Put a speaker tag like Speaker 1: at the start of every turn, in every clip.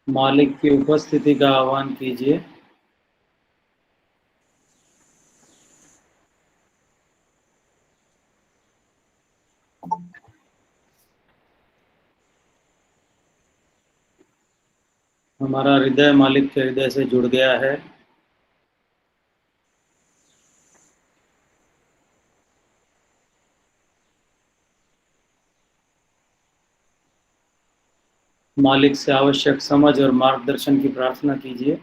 Speaker 1: मालिक की उपस्थिति का आह्वान कीजिए। हमारा हृदय मालिक के हृदय से जुड़ गया है। मालिक से आवश्यक समझ और मार्गदर्शन की प्रार्थना कीजिए।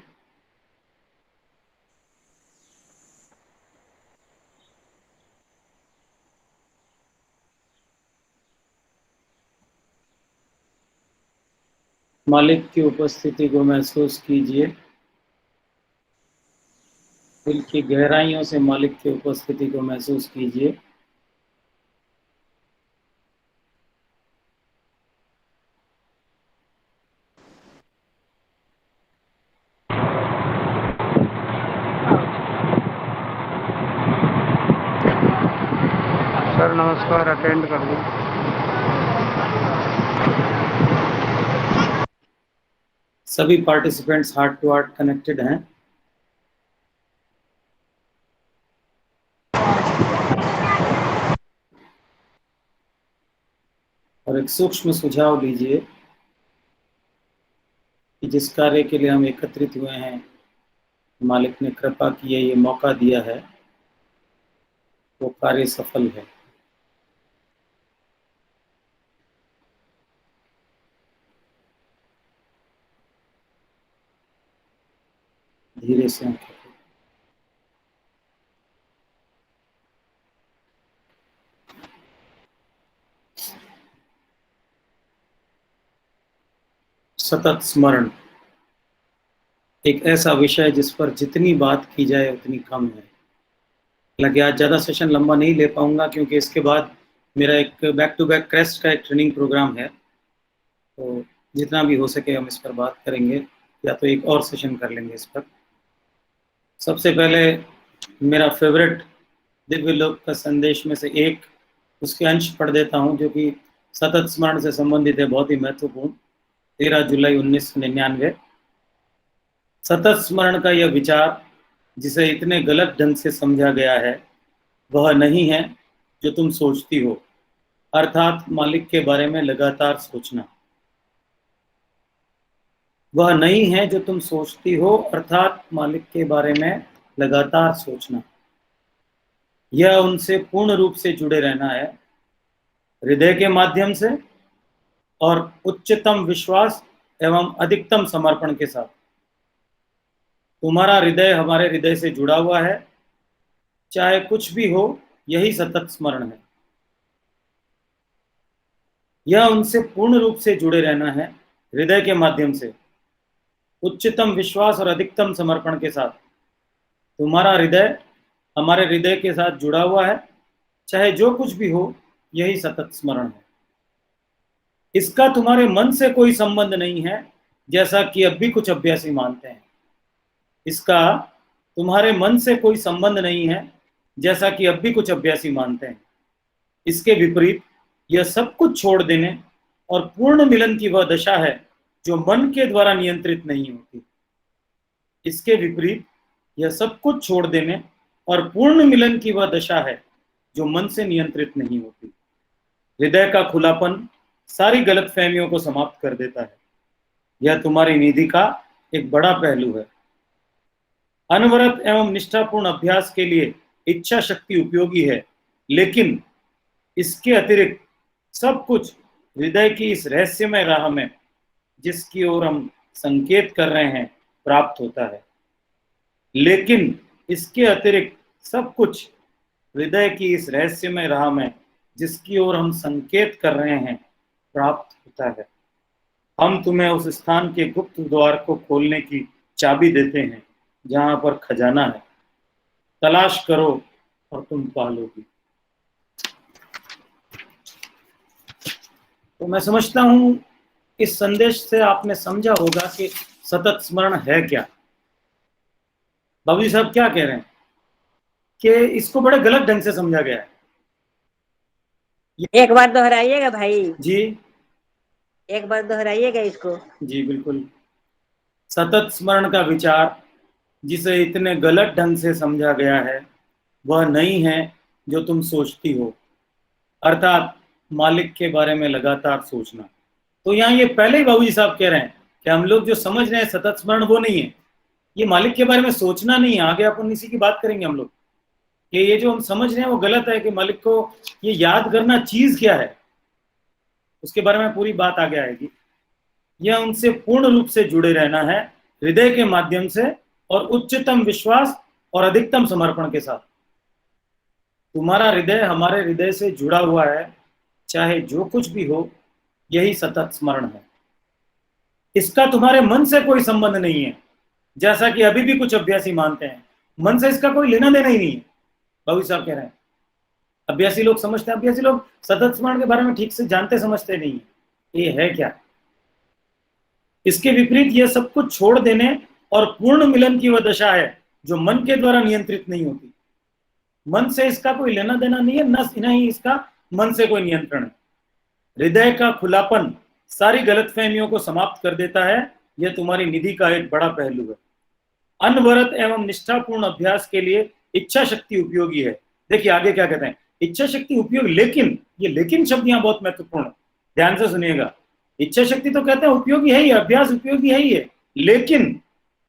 Speaker 1: मालिक की उपस्थिति को महसूस कीजिए। दिल की गहराइयों से मालिक की उपस्थिति को महसूस कीजिए।
Speaker 2: सर नमस्कार, अटेंड कर लीजिए।
Speaker 1: सभी participants heart to heart connected हैं। और एक सूक्ष्म सुझाव लीजिए कि जिस कार्य के लिए हम एकत्रित हुए हैं, मालिक ने कृपा की है, ये मौका दिया है, वो कार्य सफल है। धीरे से आंखें खोलें। सतत स्मरण एक ऐसा विषय जिस पर जितनी बात की जाए उतनी कम है। हालांकि आज ज़्यादा सेशन लंबा नहीं ले पाऊंगा क्योंकि इसके बाद मेरा एक बैक टू बैक क्रेस्ट का एक ट्रेनिंग प्रोग्राम है, तो जितना भी हो सके हम इस पर बात करेंगे, या तो एक और सेशन कर लेंगे इस पर। सबसे पहले मेरा फेवरेट दिव्य लोक का संदेश में से एक उसके अंश पढ़ देता हूं जो कि सतत स्मरण से संबंधित है, बहुत ही महत्वपूर्ण। 13 जुलाई 1999। सतत स्मरण का यह विचार जिसे इतने गलत ढंग से समझा गया है वह नहीं है जो तुम सोचती हो, अर्थात मालिक के बारे में लगातार सोचना। वह नहीं है जो तुम सोचती हो, अर्थात मालिक के बारे में लगातार सोचना। यह उनसे पूर्ण रूप से जुड़े रहना है, हृदय के माध्यम से और उच्चतम विश्वास एवं अधिकतम समर्पण के साथ। तुम्हारा हृदय हमारे हृदय से जुड़ा हुआ है, चाहे कुछ भी हो, यही सतत स्मरण है। यह उनसे पूर्ण रूप से जुड़े रहना है, हृदय के माध्यम से, उच्चतम विश्वास और अधिकतम समर्पण के साथ। तुम्हारा हृदय हमारे हृदय के साथ जुड़ा हुआ है, चाहे जो कुछ भी हो, यही सतत स्मरण है। इसका तुम्हारे मन से कोई संबंध नहीं है, जैसा कि अब भी कुछ अभ्यासी मानते हैं। इसका तुम्हारे मन से कोई संबंध नहीं है, जैसा कि अब भी कुछ अभ्यासी मानते हैं। इसके विपरीत यह सब कुछ छोड़ देने और पूर्ण मिलन की वह दशा है जो मन के द्वारा नियंत्रित नहीं होती। इसके विपरीत यह सब कुछ छोड़ देने और पूर्ण मिलन की वह दशा है जो मन से नियंत्रित नहीं होती। हृदय का खुलापन सारी गलतफहमियों को समाप्त कर देता है। यह तुम्हारी निधि का एक बड़ा पहलू है। अनवरत एवं निष्ठापूर्ण अभ्यास के लिए इच्छा शक्ति उपयोगी है, लेकिन इसके अतिरिक्त सब कुछ हृदय की इस रहस्यमय राह में जिसकी ओर हम संकेत कर रहे हैं प्राप्त होता है। लेकिन इसके अतिरिक्त सब कुछ हृदय की इस रहस्यमय राह में जिसकी ओर हम संकेत कर रहे हैं प्राप्त होता है। हम तुम्हें उस स्थान के गुप्त द्वार को खोलने की चाबी देते हैं जहां पर खजाना है। तलाश करो और तुम पालोगी। तो मैं समझता हूं इस संदेश से आपने समझा होगा कि सतत स्मरण है क्या। बाबूजी साहब क्या कह रहे हैं कि इसको बड़े गलत ढंग से समझा गया है।
Speaker 3: एक बार दोहराइएगा भाई
Speaker 1: जी
Speaker 3: एक बार दोहराइएगा इसको।
Speaker 1: जी बिल्कुल। सतत स्मरण का विचार जिसे इतने गलत ढंग से समझा गया है वह नहीं है जो तुम सोचती हो, अर्थात मालिक के बारे में लगातार सोचना। तो यहाँ ये पहले ही बाबूजी साहब कह रहे हैं कि हम लोग जो समझ रहे हैं सतत स्मरण वो नहीं है, ये मालिक के बारे में सोचना नहीं है। आगे अपन इसी की बात करेंगे हम लोग कि ये जो हम समझ रहे हैं वो गलत है, कि मालिक को ये याद करना चीज क्या है, उसके बारे में पूरी बात आगे आएगी। यह उनसे पूर्ण रूप से जुड़े रहना है हृदय के माध्यम से और उच्चतम विश्वास और अधिकतम समर्पण के साथ। तुम्हारा हृदय हमारे हृदय से जुड़ा हुआ है, चाहे जो कुछ भी हो, यही सतत स्मरण है। इसका तुम्हारे मन से कोई संबंध नहीं है, जैसा कि अभी भी कुछ अभ्यासी मानते हैं। मन से इसका कोई लेना देना ही नहीं है, बाबू साहब कह रहे हैं। अभ्यासी लोग समझते हैं, अभ्यासी लोग सतत स्मरण के बारे में ठीक से जानते समझते नहीं है ये है क्या। इसके विपरीत यह सब कुछ छोड़ देने और पूर्ण मिलन की वह दशा है जो मन के द्वारा नियंत्रित नहीं होती। मन से इसका कोई लेना देना नहीं है, न ही इसका मन से कोई नियंत्रण है। हृदय का खुलापन सारी गलतफहमियों को समाप्त कर देता है। यह तुम्हारी निधि का एक बड़ा पहलू है। अनवरत एवं निष्ठापूर्ण अभ्यास के लिए इच्छा शक्ति उपयोगी है। देखिए आगे क्या कहते हैं, इच्छा शक्ति उपयोग, लेकिन ये लेकिन शब्द यहाँ बहुत महत्वपूर्ण है, ध्यान से सुनिएगा। इच्छा शक्ति तो कहते हैं उपयोगी है ही, अभ्यास उपयोगी है ही है, लेकिन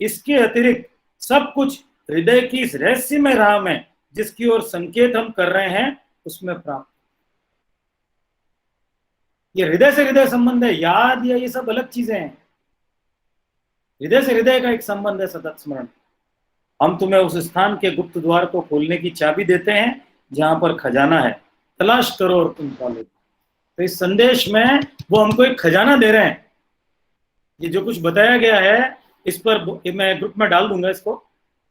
Speaker 1: इसके अतिरिक्त सब कुछ हृदय की इस रहस्यमय राह में जिसकी ओर संकेत हम कर रहे हैं उसमें प्राप्त। ये हृदय से हृदय संबंध है, याद या ये सब अलग चीजें हैं। हृदय से हृदय का एक संबंध है सतत स्मरण। हम तुम्हें उस स्थान के गुप्त द्वार को खोलने की चाबी देते हैं जहां पर खजाना है, तलाश करो और तुम पालो। तो इस संदेश में वो हमको एक खजाना दे रहे हैं। ये जो कुछ बताया गया है इस पर मैं ग्रुप में डाल दूंगा, इसको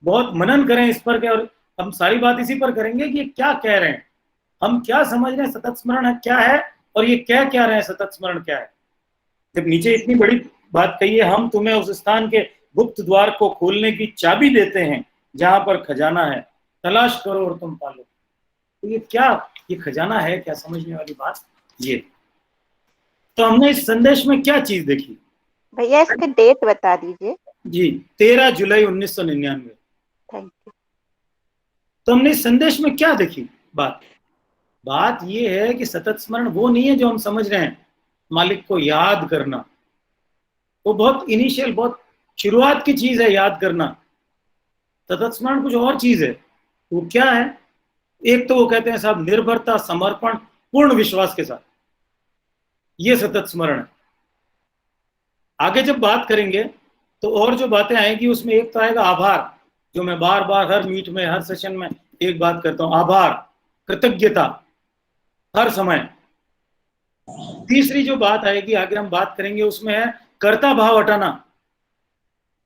Speaker 1: बहुत मनन करें इस पर, और हम सारी बात इसी पर करेंगे कि ये क्या कह रहे हैं, हम क्या समझ रहे हैं सतत स्मरण है क्या है, और ये क्या कह रहे हैं सतत स्मरण क्या है। जब नीचे इतनी बड़ी बात कही है, हम तुम्हें उस स्थान के गुप्त द्वार को खोलने की चाबी देते हैं जहां पर खजाना है, तलाश करो और तुम पालो। तो ये क्या, ये खजाना है क्या, समझने वाली बात ये। तो हमने इस संदेश में क्या चीज देखी
Speaker 3: भैया, इसका डेट बता दीजिए
Speaker 1: जी। 13 जुलाई 1999।
Speaker 3: Thank you.
Speaker 1: तो हमने इस संदेश में क्या देखी बात ये है कि सतत स्मरण वो नहीं है जो हम समझ रहे हैं, मालिक को याद करना। वो बहुत इनिशियल, बहुत शुरुआत की चीज है याद करना। सतत स्मरण कुछ और चीज है। वो क्या है, एक तो वो कहते हैं साहब निर्भरता, समर्पण, पूर्ण विश्वास के साथ, ये सतत स्मरण है। आगे जब बात करेंगे तो और जो बातें आएगी उसमें एक तो आएगा आभार, जो मैं बार बार हर मीट में, हर सेशन में एक बात करता हूं, आभार, कृतज्ञता हर समय। तीसरी जो बात आएगी आगे हम बात करेंगे उसमें है कर्ता भाव हटाना।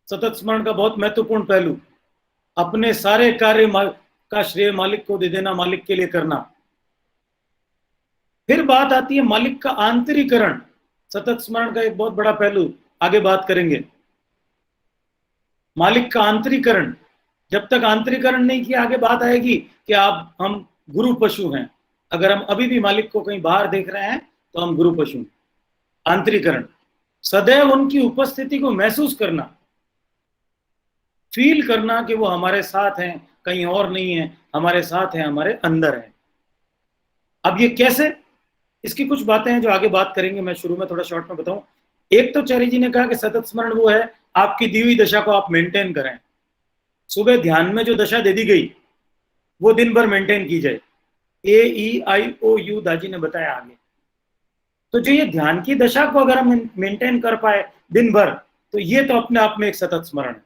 Speaker 1: सतत स्मरण का बहुत महत्वपूर्ण पहलू, अपने सारे कार्य का श्रेय मालिक को दे देना, मालिक के लिए करना। फिर बात आती है मालिक का आंतरीकरण, सतत स्मरण का एक बहुत बड़ा पहलू, आगे बात करेंगे। मालिक का आंतरीकरण, जब तक आंतरीकरण नहीं किया आगे बात आएगी कि आप, हम गुरु पशु हैं। अगर हम अभी भी मालिक को कहीं बाहर देख रहे हैं तो हम गुरु पशु। आंतरीकरण, सदैव उनकी उपस्थिति को महसूस करना, फील करना कि वो हमारे साथ हैं, कहीं और नहीं है, हमारे साथ हैं, हमारे अंदर है। अब ये कैसे, इसकी कुछ बातें हैं जो आगे बात करेंगे, मैं शुरू में थोड़ा शॉर्ट में बताऊं। एक तो चारी जी ने कहा कि सतत स्मरण वो है आपकी दी हुई दशा को आप मेंटेन करें। सुबह ध्यान में जो दशा दे दी गई वो दिन भर मेंटेन की जाए। AEIOU दाजी ने बताया आगे। तो जो ये ध्यान की दशा को अगर हम मेंटेन कर पाए दिन भर, तो ये तो अपने आप में एक सतत स्मरण है।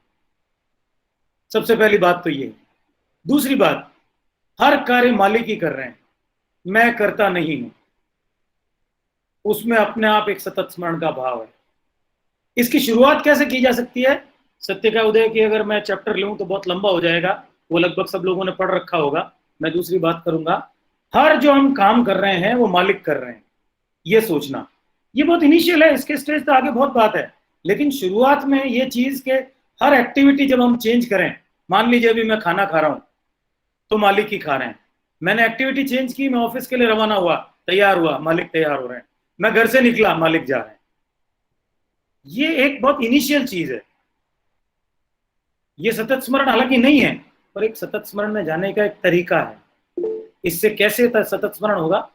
Speaker 1: सबसे पहली बात तो ये। दूसरी बात, हर कार्य मालिक ही कर रहे हैं, मैं करता नहीं हूं, उसमें अपने आप एक सतत स्मरण का भाव है। इसकी शुरुआत कैसे की जा सकती है? सत्य का उदय की अगर मैं चैप्टर लूं तो बहुत लंबा हो जाएगा, वो लगभग सब लोगों ने पढ़ रखा होगा, मैं दूसरी बात करूंगा। हर जो हम काम कर रहे हैं वो मालिक कर रहे हैं, ये सोचना। ये बहुत इनिशियल है, इसके स्टेज तो आगे बहुत बात है, लेकिन शुरुआत में ये चीज के हर एक्टिविटी जब हम चेंज करें, मान लीजिए अभी मैं खाना खा रहा हूं तो मालिक ही खा रहे हैं। मैंने एक्टिविटी चेंज की, मैं ऑफिस के लिए रवाना हुआ, तैयार हुआ, मालिक तैयार हो रहे हैं। मैं घर से निकला, मालिक जा रहे हैं। ये एक बहुत इनिशियल चीज है। ये सतत स्मरण हालांकि नहीं है, पर एक सतत स्मरण में जाने का एक तरीका है। इससे कैसे सतत स्मरण होगा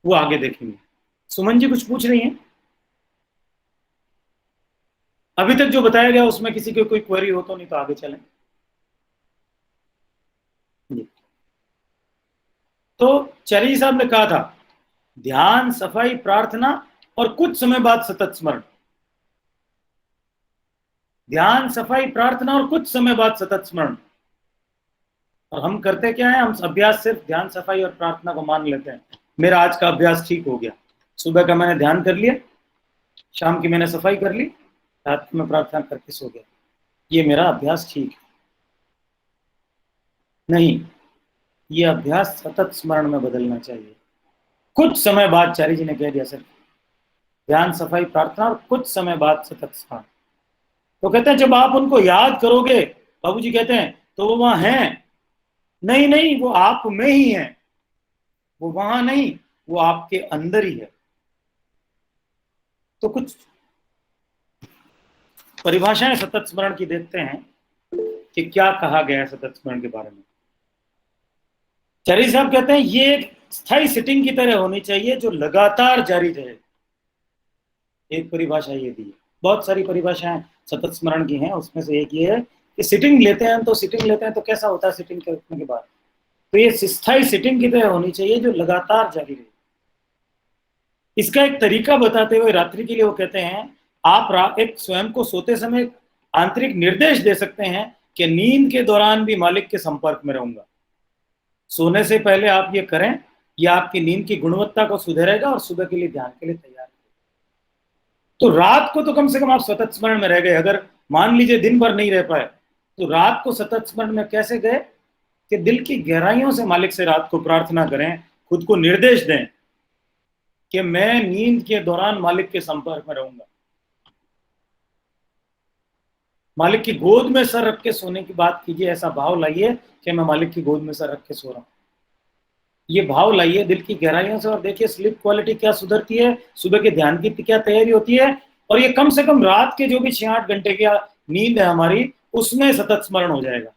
Speaker 1: वो आगे देखेंगे। सुमन जी कुछ पूछ रही हैं? अभी तक जो बताया गया उसमें किसी की कोई क्वेरी हो तो, नहीं तो आगे चलें। तो चरी साहब ने कहा था ध्यान, सफाई, प्रार्थना और कुछ समय बाद सतत स्मरण। ध्यान, सफाई, प्रार्थना और कुछ समय बाद सतत स्मरण। और हम करते क्या है, हम अभ्यास सिर्फ ध्यान, सफाई और प्रार्थना को मान लेते हैं। मेरा आज का अभ्यास ठीक हो गया, सुबह का मैंने ध्यान कर लिया, शाम की मैंने सफाई कर ली, रात में प्रार्थना करके सो गया, ये मेरा अभ्यास ठीक है। नहीं, ये अभ्यास सतत स्मरण में बदलना चाहिए। कुछ समय बाद, चारी जी ने कह दिया सर, ध्यान, सफाई, प्रार्थना और कुछ समय बाद सतत स्मरण। तो कहते हैं जब आप उनको याद करोगे, बाबूजी कहते हैं, तो वो वहां हैं। नहीं नहीं, वो आप में ही है, वो वहां नहीं, वो आपके अंदर ही है। तो कुछ परिभाषाएं सतत स्मरण की देखते हैं कि क्या कहा गया है सतत स्मरण के बारे में। चरी साहब कहते हैं ये एक स्थायी सिटिंग की तरह होनी चाहिए जो लगातार जारी रहे। एक परिभाषा ये दी है, बहुत सारी परिभाषाएं सतत स्मरण की हैं, उसमें से एक ये है कि सिटिंग लेते हैं तो कैसा होता है सिटिंग करने के बाद, तो ये स्थायी सिटिंग की तरह होनी चाहिए जो लगातार जारी रहे। इसका एक तरीका बताते हुए रात्रि के लिए वो कहते हैं आप एक स्वयं को सोते समय आंतरिक निर्देश दे सकते हैं कि नींद के दौरान भी मालिक के संपर्क में रहूंगा। सोने से पहले आप ये करें, यह आपकी नींद की गुणवत्ता को सुधारेगा और सुबह के लिए ध्यान के लिए तैयार करेगा। तो रात को तो कम से कम आप सतत स्मरण में रह गए। अगर मान लीजिए दिन भर नहीं रह पाए, तो रात को सतत स्मरण में कैसे गए कि दिल की गहराइयों से मालिक से रात को प्रार्थना करें, खुद को निर्देश दें कि मैं नींद के दौरान मालिक के संपर्क में रहूंगा। मालिक की गोद में सर रख के सोने की बात कीजिए, ऐसा भाव लाइए कि मैं मालिक की गोद में सर रख के सो रहा हूं। ये भाव लाइए दिल की गहराइयों से, और देखिए स्लीप क्वालिटी क्या सुधरती है, सुबह के ध्यान की क्या तैयारी होती है। और ये कम से कम रात के जो भी 6-8 घंटे की नींद है हमारी, उसमें सतत स्मरण हो जाएगा।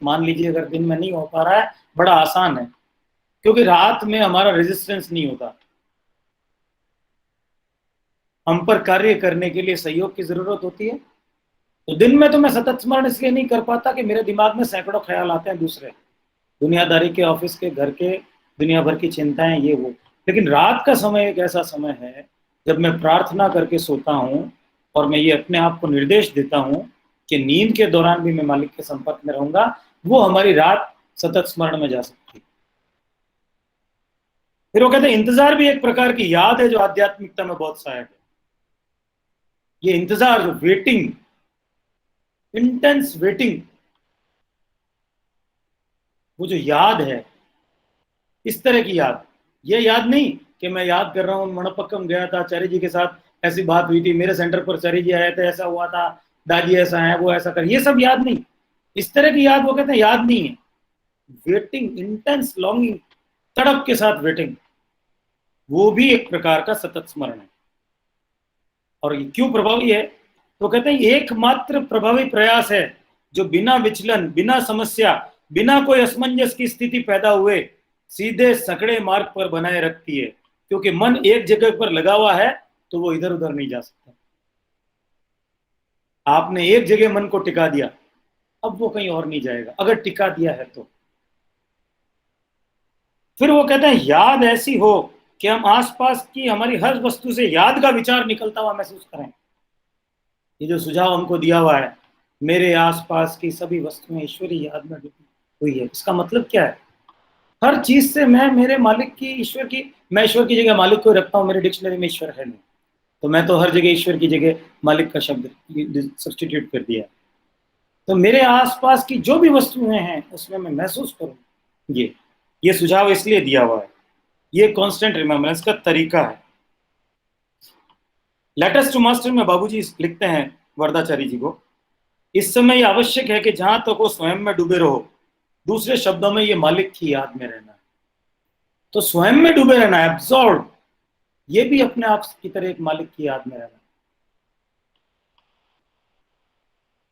Speaker 1: मान लीजिए अगर दिन में नहीं हो पा रहा है, बड़ा आसान है, क्योंकि रात में हमारा रेजिस्टेंस नहीं होता। हम पर कार्य करने के लिए सहयोग की जरूरत होती है। तो दिन में तो मैं सतत स्मरण इसलिए नहीं कर पाता कि मेरे दिमाग में सैकड़ों ख्याल आते हैं, दूसरे दुनियादारी के, ऑफिस के, घर के, दुनिया भर की चिंताएं, ये वो। लेकिन रात का समय एक ऐसा समय है जब मैं प्रार्थना करके सोता हूं और मैं ये अपने आप को निर्देश देता हूं कि नींद के दौरान भी मैं मालिक के संपर्क में रहूंगा। वो हमारी रात सतत स्मरण में जा सकती है। फिर वो कहते हैं इंतजार भी एक प्रकार की याद है जो आध्यात्मिकता में बहुत सहायक है। ये इंतजार, जो वेटिंग, इंटेंस वेटिंग, वो जो याद है, इस तरह की याद, ये याद नहीं कि मैं याद कर रहा हूँ मणप्पकम गया था, चारी जी के साथ ऐसी बात हुई थी, मेरे सेंटर पर चारी जी आए थे, ऐसा हुआ था, दादी ऐसा है, वो ऐसा कर, ये सब याद नहीं। इस तरह की याद वो कहते हैं याद नहीं है। वेटिंग, इंटेंस लॉन्गिंग, तड़प के साथ वेटिंग, वो भी एक प्रकार का सतत स्मरण है। और ये क्यों प्रभावी है? तो कहते हैं एकमात्र प्रभावी प्रयास है जो बिना विचलन, बिना समस्या, बिना कोई असमंजस की स्थिति पैदा हुए सीधे सकड़े मार्ग पर बनाए रखती है। क्योंकि मन एक जगह पर लगा हुआ है तो वो इधर उधर नहीं जा सकता। आपने एक जगह मन को टिका दिया, अब वो कहीं और नहीं जाएगा, अगर टिका दिया है तो। फिर वो कहते हैं याद ऐसी हो कि हम आसपास की हमारी हर वस्तु से याद का विचार निकलता हुआ महसूस करें। ये जो सुझाव हमको दिया हुआ है, मेरे आसपास की सभी वस्तुएं ईश्वरी याद में डूबी हुई है, इसका मतलब क्या है? हर चीज से मैं मेरे मालिक की, ईश्वर की, मैं ईश्वर की जगह मालिक को रखता हूँ। मेरे डिक्शनरी में ईश्वर है नहीं, तो मैं तो हर जगह ईश्वर की जगह मालिक का शब्द सब्स्टिट्यूट कर दिया। तो मेरे आसपास की जो भी वस्तुएं हैं उसमें मैं महसूस करूँ। ये सुझाव इसलिए दिया हुआ है, ये कांस्टेंट रिमेम्बरेंस का तरीका है। लेटर्स टू मास्टर में बाबूजी लिखते हैं वरदाचारी जी को, इस समय ये आवश्यक है कि जहां तक वो स्वयं में डूबे रहो, दूसरे शब्दों में ये मालिक की याद में रहना है। तो स्वयं में डूबे रहना है, एब्सॉर्ब, ये भी अपने आप की तरह एक मालिक की याद में रहना।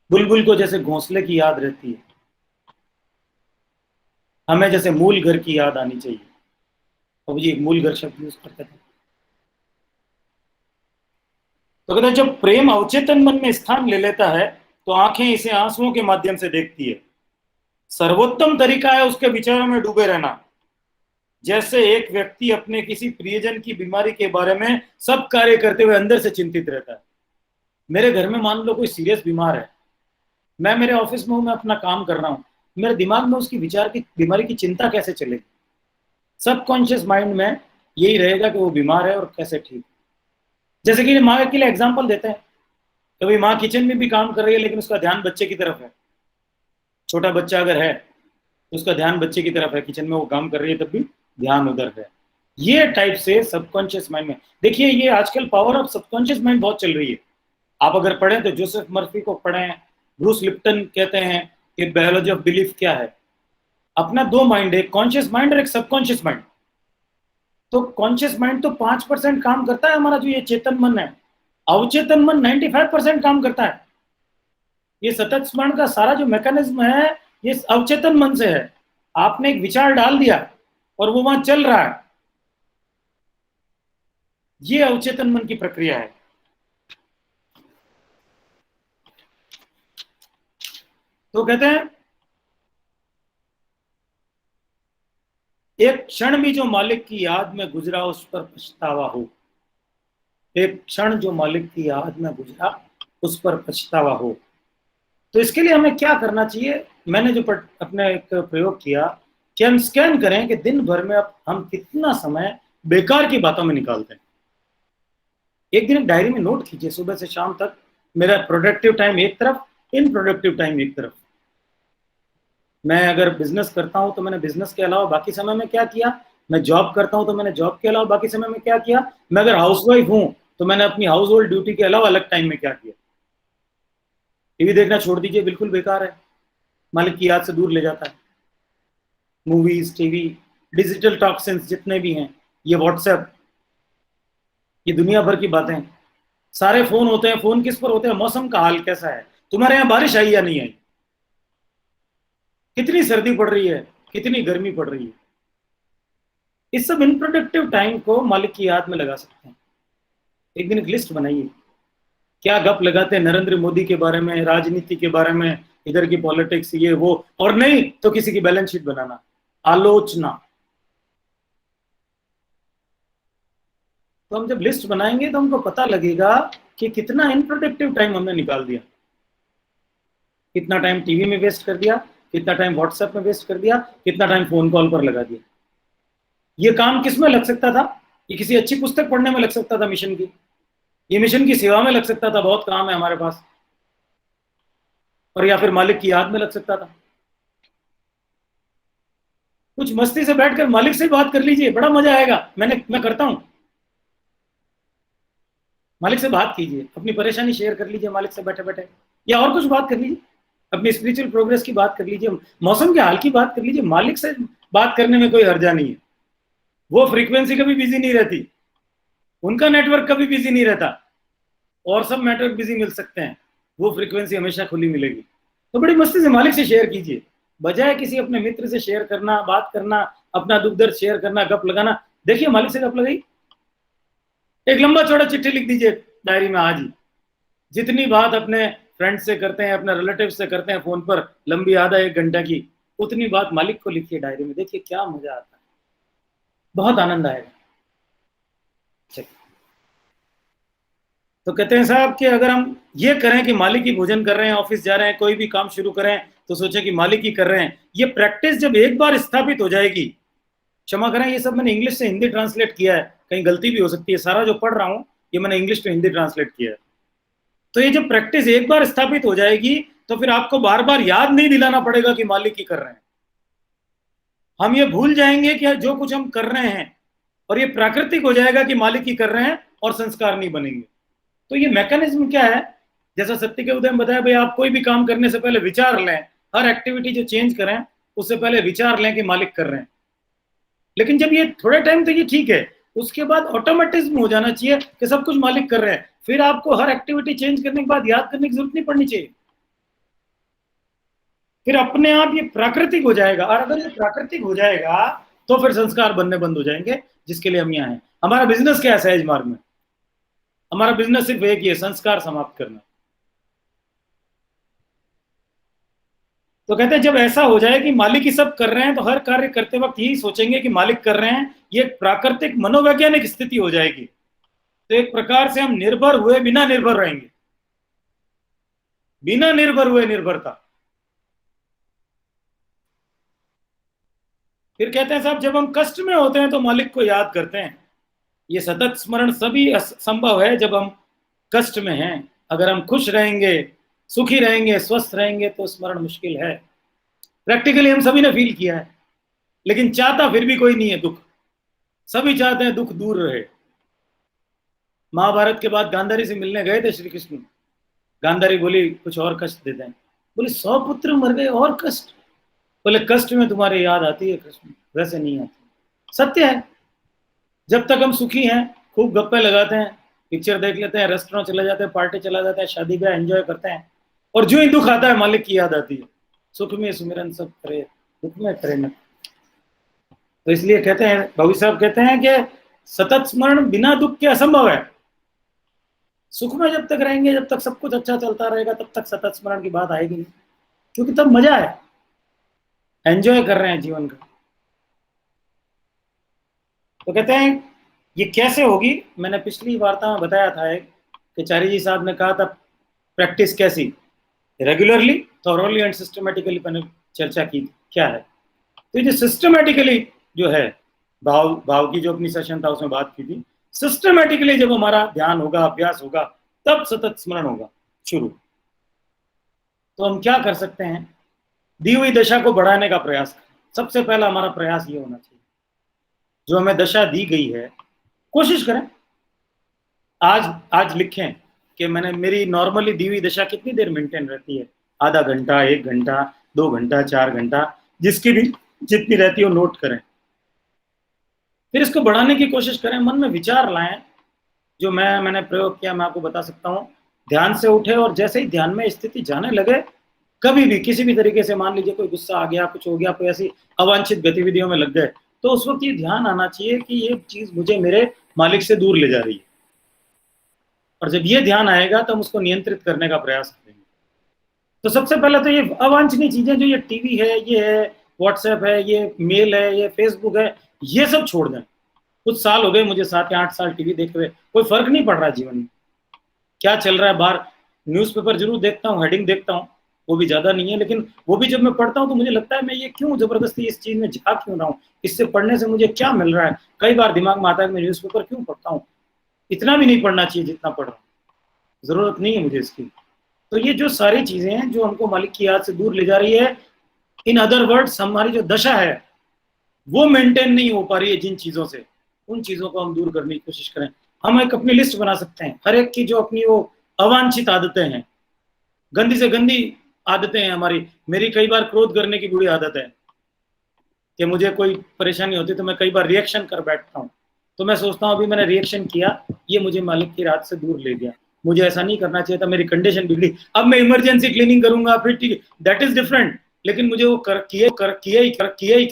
Speaker 1: बुलबुल को जैसे घोंसले की याद रहती है, हमें जैसे मूल घर की याद आनी चाहिए। अब जी मूल घर शब्द यूज करते थे। तो कहते हैं जब प्रेम अवचेतन मन में स्थान ले लेता है तो आंखें इसे आंसुओं के माध्यम से देखती है। सर्वोत्तम तरीका है उसके विचारों में डूबे रहना। जैसे एक व्यक्ति अपने किसी प्रियजन की बीमारी के बारे में सब कार्य करते हुए अंदर से चिंतित रहता है। मेरे घर में मान लो कोई सीरियस बीमार है, मैं मेरे ऑफिस में हूं, मैं अपना काम कर रहा हूं, मेरे दिमाग में उसकी विचार की बीमारी की चिंता कैसे चलेगी? सबकॉन्शियस माइंड में यही रहेगा कि वो बीमार है और कैसे ठीक। जैसे कि माँ के लिए एग्जाम्पल देते हैं, कभी माँ किचन में भी काम कर रही है लेकिन उसका ध्यान बच्चे की तरफ है। छोटा बच्चा अगर है तो उसका ध्यान बच्चे की तरफ है, किचन में वो काम कर रही है तब भी ध्यान उधर है। ये टाइप से सबकॉन्शियस माइंड में देखिए, ये आजकल पावर ऑफ सबकॉन्शियस माइंड बहुत चल रही है। आप अगर पढ़ें तो जोसेफ मर्फी को पढ़ें, ब्रूस लिप्टन कहते हैं कि बायोलॉजी ऑफ बिलीफ क्या है। अपना दो माइंड है, एक कॉन्शियस माइंड और एक सबकॉन्शियस माइंड। तो कॉन्शियस माइंड तो 5% काम करता है हमारा, जो ये चेतन मन है। अवचेतन मन 95% काम करता है। ये सतत स्मरण का सारा जो मैकेनिज्म है ये अवचेतन मन से है। आपने एक विचार डाल दिया और वो वहां चल रहा है, ये अवचेतन मन की प्रक्रिया है। तो कहते हैं एक क्षण भी जो मालिक की याद में गुजरा उस पर पछतावा हो। एक क्षण जो मालिक की याद में गुजरा उस पर पछतावा हो। तो इसके लिए हमें क्या करना चाहिए? मैंने जो अपने एक प्रयोग किया कि हम स्कैन करें कि दिन भर में अब हम कितना समय बेकार की बातों में निकालते हैं। एक दिन एक डायरी में नोट कीजिए, सुबह से शाम तक मेरा प्रोडक्टिव टाइम एक तरफ, इनप्रोडक्टिव टाइम एक तरफ। मैं अगर बिजनेस करता हूं तो मैंने बिजनेस के अलावा बाकी समय में क्या किया, मैं जॉब करता हूं तो मैंने जॉब के अलावा बाकी समय में क्या किया, मैं अगर हाउसवाइफ हूं तो मैंने अपनी हाउस होल्ड ड्यूटी के अलावा अलग टाइम में क्या किया। टीवी देखना छोड़ दीजिए, बिल्कुल बेकार है, मालिक की याद से दूर ले जाता है। मूवीज, टीवी, डिजिटल टॉक्सिन्स जितने भी हैं, ये व्हाट्सएप, ये दुनिया भर की बातें, सारे फोन होते हैं। फोन किस पर होते हैं? मौसम का हाल कैसा है, तुम्हारे यहाँ बारिश आई या नहीं आई, कितनी सर्दी पड़ रही है, कितनी गर्मी पड़ रही है। इस सब इनप्रोडक्टिव टाइम को मालिक की याद में लगा सकते हैं। एक दिन एक लिस्ट बनाइए, क्या गप लगाते हैं नरेंद्र मोदी के बारे में, राजनीति के बारे में, इधर की पॉलिटिक्स, ये वो, और नहीं तो किसी की बैलेंस शीट बनाना, आलोचना। तो हम जब लिस्ट बनाएंगे तो हमको पता लगेगा कि कितना इनप्रोडक्टिव टाइम हमने निकाल दिया, कितना टाइम टीवी में वेस्ट कर दिया, कितना टाइम व्हाट्सएप में वेस्ट कर दिया, कितना टाइम फोन कॉल पर लगा दिया। ये काम किस में लग सकता था? ये किसी अच्छी पुस्तक पढ़ने में लग सकता था, मिशन की, ये मिशन की सेवा में लग सकता था, बहुत काम है हमारे पास, और या फिर मालिक की याद में लग सकता था। कुछ मस्ती से बैठकर मालिक से बात कर लीजिए, बड़ा मजा आएगा। मैं करता हूं। मालिक से बात कीजिए, अपनी परेशानी शेयर कर लीजिए मालिक से बैठे बैठे, या और कुछ बात कर लीजिए, अपनी स्पिरिचुअल प्रोग्रेस की बात कर लीजिए, मौसम के हाल की बात कर लीजिए। मालिक से बात करने में कोई हर्जा नहीं है। वो फ्रीक्वेंसी कभी बिजी नहीं रहती, उनका नेटवर्क कभी बिजी नहीं रहता, और सब नेटवर्क बिजी मिल सकते हैं, वो फ्रीक्वेंसी हमेशा खुली मिलेगी। तो बड़ी मस्ती से मालिक से शेयर कीजिए, बजाय किसी अपने मित्र से शेयर करना, बात करना, अपना दुख दर्द शेयर करना, गप लगाना। देखिए मालिक से गप लगाई, एक लंबा चौड़ा चिट्ठी लिख दीजिए डायरी में आज ही। जितनी बात अपने फ्रेंड से करते हैं, अपने रिलेटिव से करते हैं फोन पर, लंबी आधा एक घंटा की, उतनी बात मालिक को लिखिए डायरी में। देखिए क्या मजा आता है, बहुत आनंद आएगा। तो कहते हैं साहब कि अगर हम ये करें कि मालिक ही भोजन कर रहे हैं, ऑफिस जा रहे हैं, कोई भी काम शुरू करें तो सोचें कि मालिक ही कर रहे हैं। ये प्रैक्टिस जब एक बार स्थापित हो जाएगी, क्षमा करें ये सब मैंने इंग्लिश से हिंदी ट्रांसलेट किया है, कहीं गलती भी हो सकती है, सारा जो पढ़ रहा हूं ये मैंने इंग्लिश टू हिंदी ट्रांसलेट किया है। तो ये जब प्रैक्टिस एक बार स्थापित हो जाएगी तो फिर आपको बार बार याद नहीं दिलाना पड़ेगा कि मालिक ही कर रहे हैं। हम ये भूल जाएंगे कि जो कुछ हम कर रहे हैं, और ये प्राकृतिक हो जाएगा कि मालिक ही कर रहे हैं, और संस्कार नहीं बनेंगे। तो ये मैकेनिज्म क्या है? जैसा सत्य के उदय में बताया, भाई आप कोई भी काम करने से पहले विचार लें, हर एक्टिविटी जो चेंज करें उससे पहले विचार लें कि मालिक कर रहे हैं। लेकिन जब ये थोड़े टाइम तक ये ठीक है, उसके बाद ऑटोमेटिज्म हो जाना चाहिए कि सब कुछ मालिक कर रहे हैं। फिर आपको हर एक्टिविटी चेंज करने के बाद याद करने की जरूरत नहीं पड़नी चाहिए। फिर अपने आप ये प्राकृतिक हो जाएगा, और अगर ये प्राकृतिक हो जाएगा तो फिर संस्कार बनने बंद हो जाएंगे, जिसके लिए हम यहाँ हैं। हमारा बिजनेस क्या है सहज मार्ग में? हमारा बिजनेस सिर्फ एक ही है, संस्कार समाप्त करना। तो कहते हैं जब ऐसा हो जाए कि मालिक ही सब कर रहे हैं, तो हर कार्य करते वक्त यही सोचेंगे कि मालिक कर रहे हैं, ये एक प्राकृतिक मनोवैज्ञानिक स्थिति हो जाएगी। तो एक प्रकार से हम निर्भर हुए बिना निर्भर रहेंगे, बिना निर्भर हुए निर्भरता। फिर कहते हैं साहब जब हम कष्ट में होते हैं तो मालिक को याद करते हैं। ये सतत स्मरण सभी संभव है जब हम कष्ट में हैं। अगर हम खुश रहेंगे, सुखी रहेंगे, स्वस्थ रहेंगे तो स्मरण मुश्किल है। प्रैक्टिकली हम सभी ने फील किया है, लेकिन चाहता फिर भी कोई नहीं है दुख। सभी चाहते हैं दुख दूर रहे। महाभारत के बाद गांधारी से मिलने गए थे श्री कृष्ण। गांधारी बोली कुछ और कष्ट देते हैं। बोले 100 पुत्र मर गए और कष्ट? बोले कष्ट में तुम्हारी याद आती है कृष्ण, वैसे नहीं आती। सत्य है, जब तक हम सुखी हैं, खूब गप्पे लगाते हैं, पिक्चर देख लेते हैं, रेस्टोरेंट चले जाते हैं, पार्टी चला जाते हैं, शादी ब्याह एंजॉय करते हैं, और जो ही दुख आता है मालिक की याद आती है। सुख में सुमिरन सब करे, दुख में करे न। तो इसलिए कहते हैं, भविष्य साहब कहते हैं कि सतत स्मरण बिना दुख के असंभव है। सुख में जब तक रहेंगे, जब तक सब कुछ अच्छा चलता रहेगा, तब तक सतत स्मरण की बात आएगी नहीं, क्योंकि तब मजा है, एंजॉय कर रहे हैं जीवन का। तो कहते हैं ये कैसे होगी? मैंने पिछली वार्ता में बताया था कि चारी जी साहब ने कहा था प्रैक्टिस कैसी, रेगुलरली, थॉरोली एंड सिस्टमेटिकली मैंने चर्चा की क्या है। तो ये सिस्टमेटिकली जो है, भाव की जो अपनी सेशन था उसमें बात की थी। सिस्टमेटिकली जब हमारा ध्यान होगा, अभ्यास होगा, तब सतत स्मरण होगा शुरू। तो हम क्या कर सकते हैं? दी हुई दशा को बढ़ाने का प्रयास करें। सबसे पहला हमारा प्रयास ये होना चाहिए, जो हमें दशा दी गई है कोशिश करें। आज लिखें कि मैंने मेरी नॉर्मली दी हुई दशा कितनी देर मेंटेन रहती है, आधा घंटा, 1 घंटा, 2 घंटा, 4 घंटा, जिसकी भी जितनी रहती हो नोट करें। फिर इसको बढ़ाने की कोशिश करें, मन में विचार लाएं। जो मैंने प्रयोग किया मैं आपको बता सकता हूँ। ध्यान से उठे और जैसे ही ध्यान में स्थिति जाने लगे, कभी भी किसी भी तरीके से, मान लीजिए कोई गुस्सा आ गया, कुछ हो गया, कोई ऐसी अवांछित गतिविधियों में लग गए, तो उस वक्त ये ध्यान आना चाहिए कि ये चीज मुझे मेरे मालिक से दूर ले जा रही है। और जब ये ध्यान आएगा तो हम उसको नियंत्रित करने का प्रयास करेंगे। तो सबसे पहले तो ये अवांछनीय चीजें, जो ये टीवी है, ये है व्हाट्सएप है, ये मेल है, ये फेसबुक है, ये सब छोड़ दें। कुछ साल हो गए मुझे 7 या 8 साल टीवी देखते हुए, कोई फर्क नहीं पड़ रहा जीवन में। क्या चल रहा है बाहर, न्यूज़पेपर जरूर देखता हूँ, हेडिंग देखता हूँ, वो भी ज्यादा नहीं है, लेकिन वो भी जब मैं पढ़ता हूँ तो मुझे लगता है मैं ये क्यों जबरदस्ती इस चीज में जा क्यों रहा हूँ, इससे पढ़ने से मुझे क्या मिल रहा है। कई बार दिमाग में आता है मैं न्यूज़पेपर क्यों पढ़ता हूँ, इतना भी नहीं पढ़ना चाहिए जितना पढ़ रहा हूँ, जरूरत नहीं है मुझे इसकी। तो ये जो सारी चीजें हैं जो हमको मालिक की याद से दूर ले जा रही है, इन अदर वर्ड्स हमारी जो दशा है वो मेंटेन नहीं हो पा रही है जिन चीजों से, उन चीजों को हम दूर करने की कोशिश करें। हम एक अपनी लिस्ट बना सकते हैं, हर एक की जो अपनी वो अवांछित आदतें हैं, गंदी से गंदी आदतें हैं हमारी। मेरी कई बार क्रोध करने की बुरी आदत है कि मुझे कोई परेशानी होती तो मैं कई बार रिएक्शन कर बैठता हूँ। तो मैं सोचता हूँ अभी मैंने रिएक्शन किया, ये मुझे मालिक की रात से दूर ले गया, मुझे ऐसा नहीं करना चाहिए था, मेरी कंडीशन बिगड़ी, अब मैं इमरजेंसी क्लीनिंग करूंगा, फिर ठीक, दैट इज डिफरेंट। लेकिन मुझे वो किया ही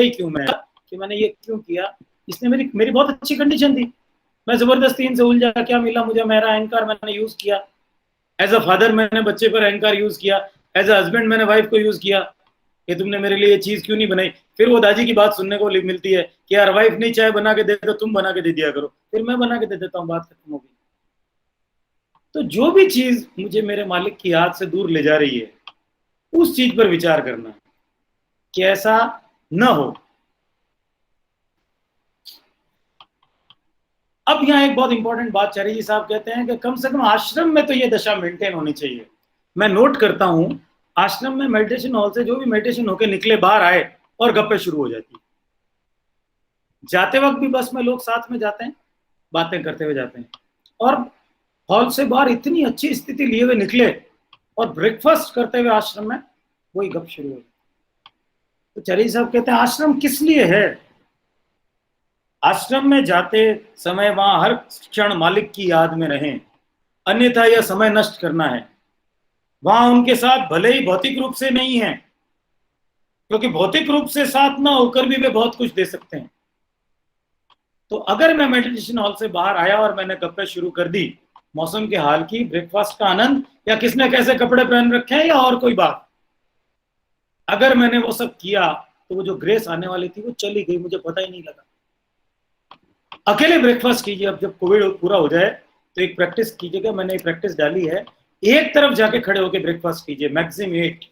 Speaker 1: क्यों मैं कि मैंने ये क्यों किया? इसने मेरी बहुत अच्छी कंडीशन थी, मैं जबरदस्ती इनसे उलझा, क्या मिला मुझे? मेरा अहंकार मैंने यूज किया। एज अ फादर मैंने बच्चे पर अहंकार यूज किया, एज अ हस्बैंड मैंने वाइफ को यूज किया कि तुमने मेरे लिए ये चीज क्यों नहीं बनाई। फिर वो दादी की बात सुनने को मिलती है कि यार वाइफ नहीं चाय बना के दे तो तुम बना के दे दिया करो, फिर मैं बना के दे देता हूँ, बात खत्म होगी। तो जो भी चीज मुझे मेरे मालिक की याद से दूर ले जा रही है, उस चीज पर विचार करना कि ऐसा न हो। अब यहाँ एक बहुत इंपॉर्टेंट बात चारी जी साहब कहते हैं कि कम से कम आश्रम में तो ये दशा मेंटेन होनी चाहिए। मैं नोट करता हूं आश्रम में मेडिटेशन हॉल से जो भी मेडिटेशन होके निकले, बाहर आए और गप्पे शुरू हो जाती है। जाते वक्त भी बस में लोग साथ में जाते हैं, बातें करते हुए जाते हैं, और हॉल से बाहर इतनी अच्छी स्थिति लिए हुए निकले और ब्रेकफास्ट करते हुए आश्रम में वही गप शुरू हो जाती। तो चारी साहब कहते हैं आश्रम किस लिए है? आश्रम में जाते समय वहां हर क्षण मालिक की याद में रहें, अन्यथा यह समय नष्ट करना है। वहां उनके साथ भले ही भौतिक रूप से नहीं है, क्योंकि भौतिक रूप से साथ ना होकर भी वे बहुत कुछ दे सकते हैं। तो अगर मैं मेडिटेशन हॉल से बाहर आया और मैंने गप्पे शुरू कर दी मौसम के हाल की, ब्रेकफास्ट का आनंद, या किसने कैसे कपड़े पहन रखे हैं, या और कोई बात, अगर मैंने वो सब किया तो वो जो ग्रेस आने वाली थी वो चली गई, मुझे पता ही नहीं लगा। अकेले ब्रेकफास्ट कीजिए। अब जब कोविड पूरा हो जाए तो एक प्रैक्टिस कीजिएगा, मैंने एक प्रैक्टिस डाली है, एक तरफ जाके खड़े होकर ब्रेकफास्ट कीजिए, मैक्सिमम 8,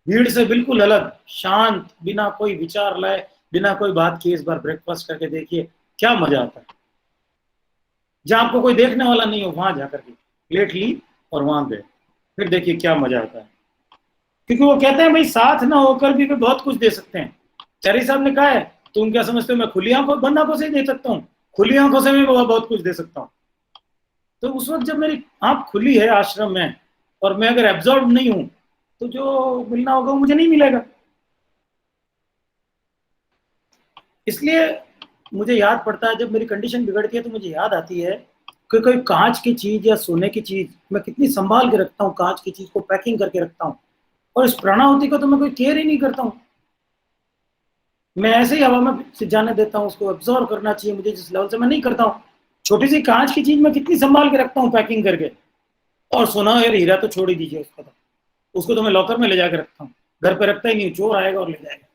Speaker 1: भीड़ से बिल्कुल अलग, शांत, बिना कोई विचार लाए, बिना कोई बात किए इस बार ब्रेकफास्ट करके देखिए क्या मजा आता है। जहां आपको कोई देखने वाला नहीं हो वहां जाकर के प्लेट ली और वहां गए, फिर देखिए क्या मजा आता है। क्योंकि वो कहते हैं भाई साथ ना होकर भी वे बहुत कुछ दे सकते हैं। चरी साहब ने कहा है, तुम क्या समझते हो मैं खुली आंखों बंद आंखों से ही दे सकता हूँ? खुली आंखों से भी बहुत कुछ दे सकता हूँ। तो उस वक्त जब मेरी आंख खुली है आश्रम में और मैं अगर एब्जॉर्ब नहीं हूं तो जो मिलना होगा वो मुझे नहीं मिलेगा। इसलिए मुझे याद पड़ता है जब मेरी कंडीशन बिगड़ती है तो मुझे याद आती है कि कोई कांच की चीज या सोने की चीज मैं कितनी संभाल के रखता हूँ, कांच की चीज को पैकिंग करके रखता हूँ, और इस प्राणाहुति को तो मैं कोई केयर ही नहीं करता हूँ। मैं ऐसे ही हवा में से जाने देता हूँ, उसको एब्जॉर्व करना चाहिए मुझे जिस लेवल से, मैं नहीं करता हूँ। छोटी सी कांच की चीज मैं कितनी संभाल के रखता हूँ पैकिंग करके, और सोना और हीरा तो छोड़ ही दीजिए, उसको तो मैं लॉकर में ले जाकर रखता हूँ, घर पे रखता ही नहीं, चोर आएगा और ले जाएगा।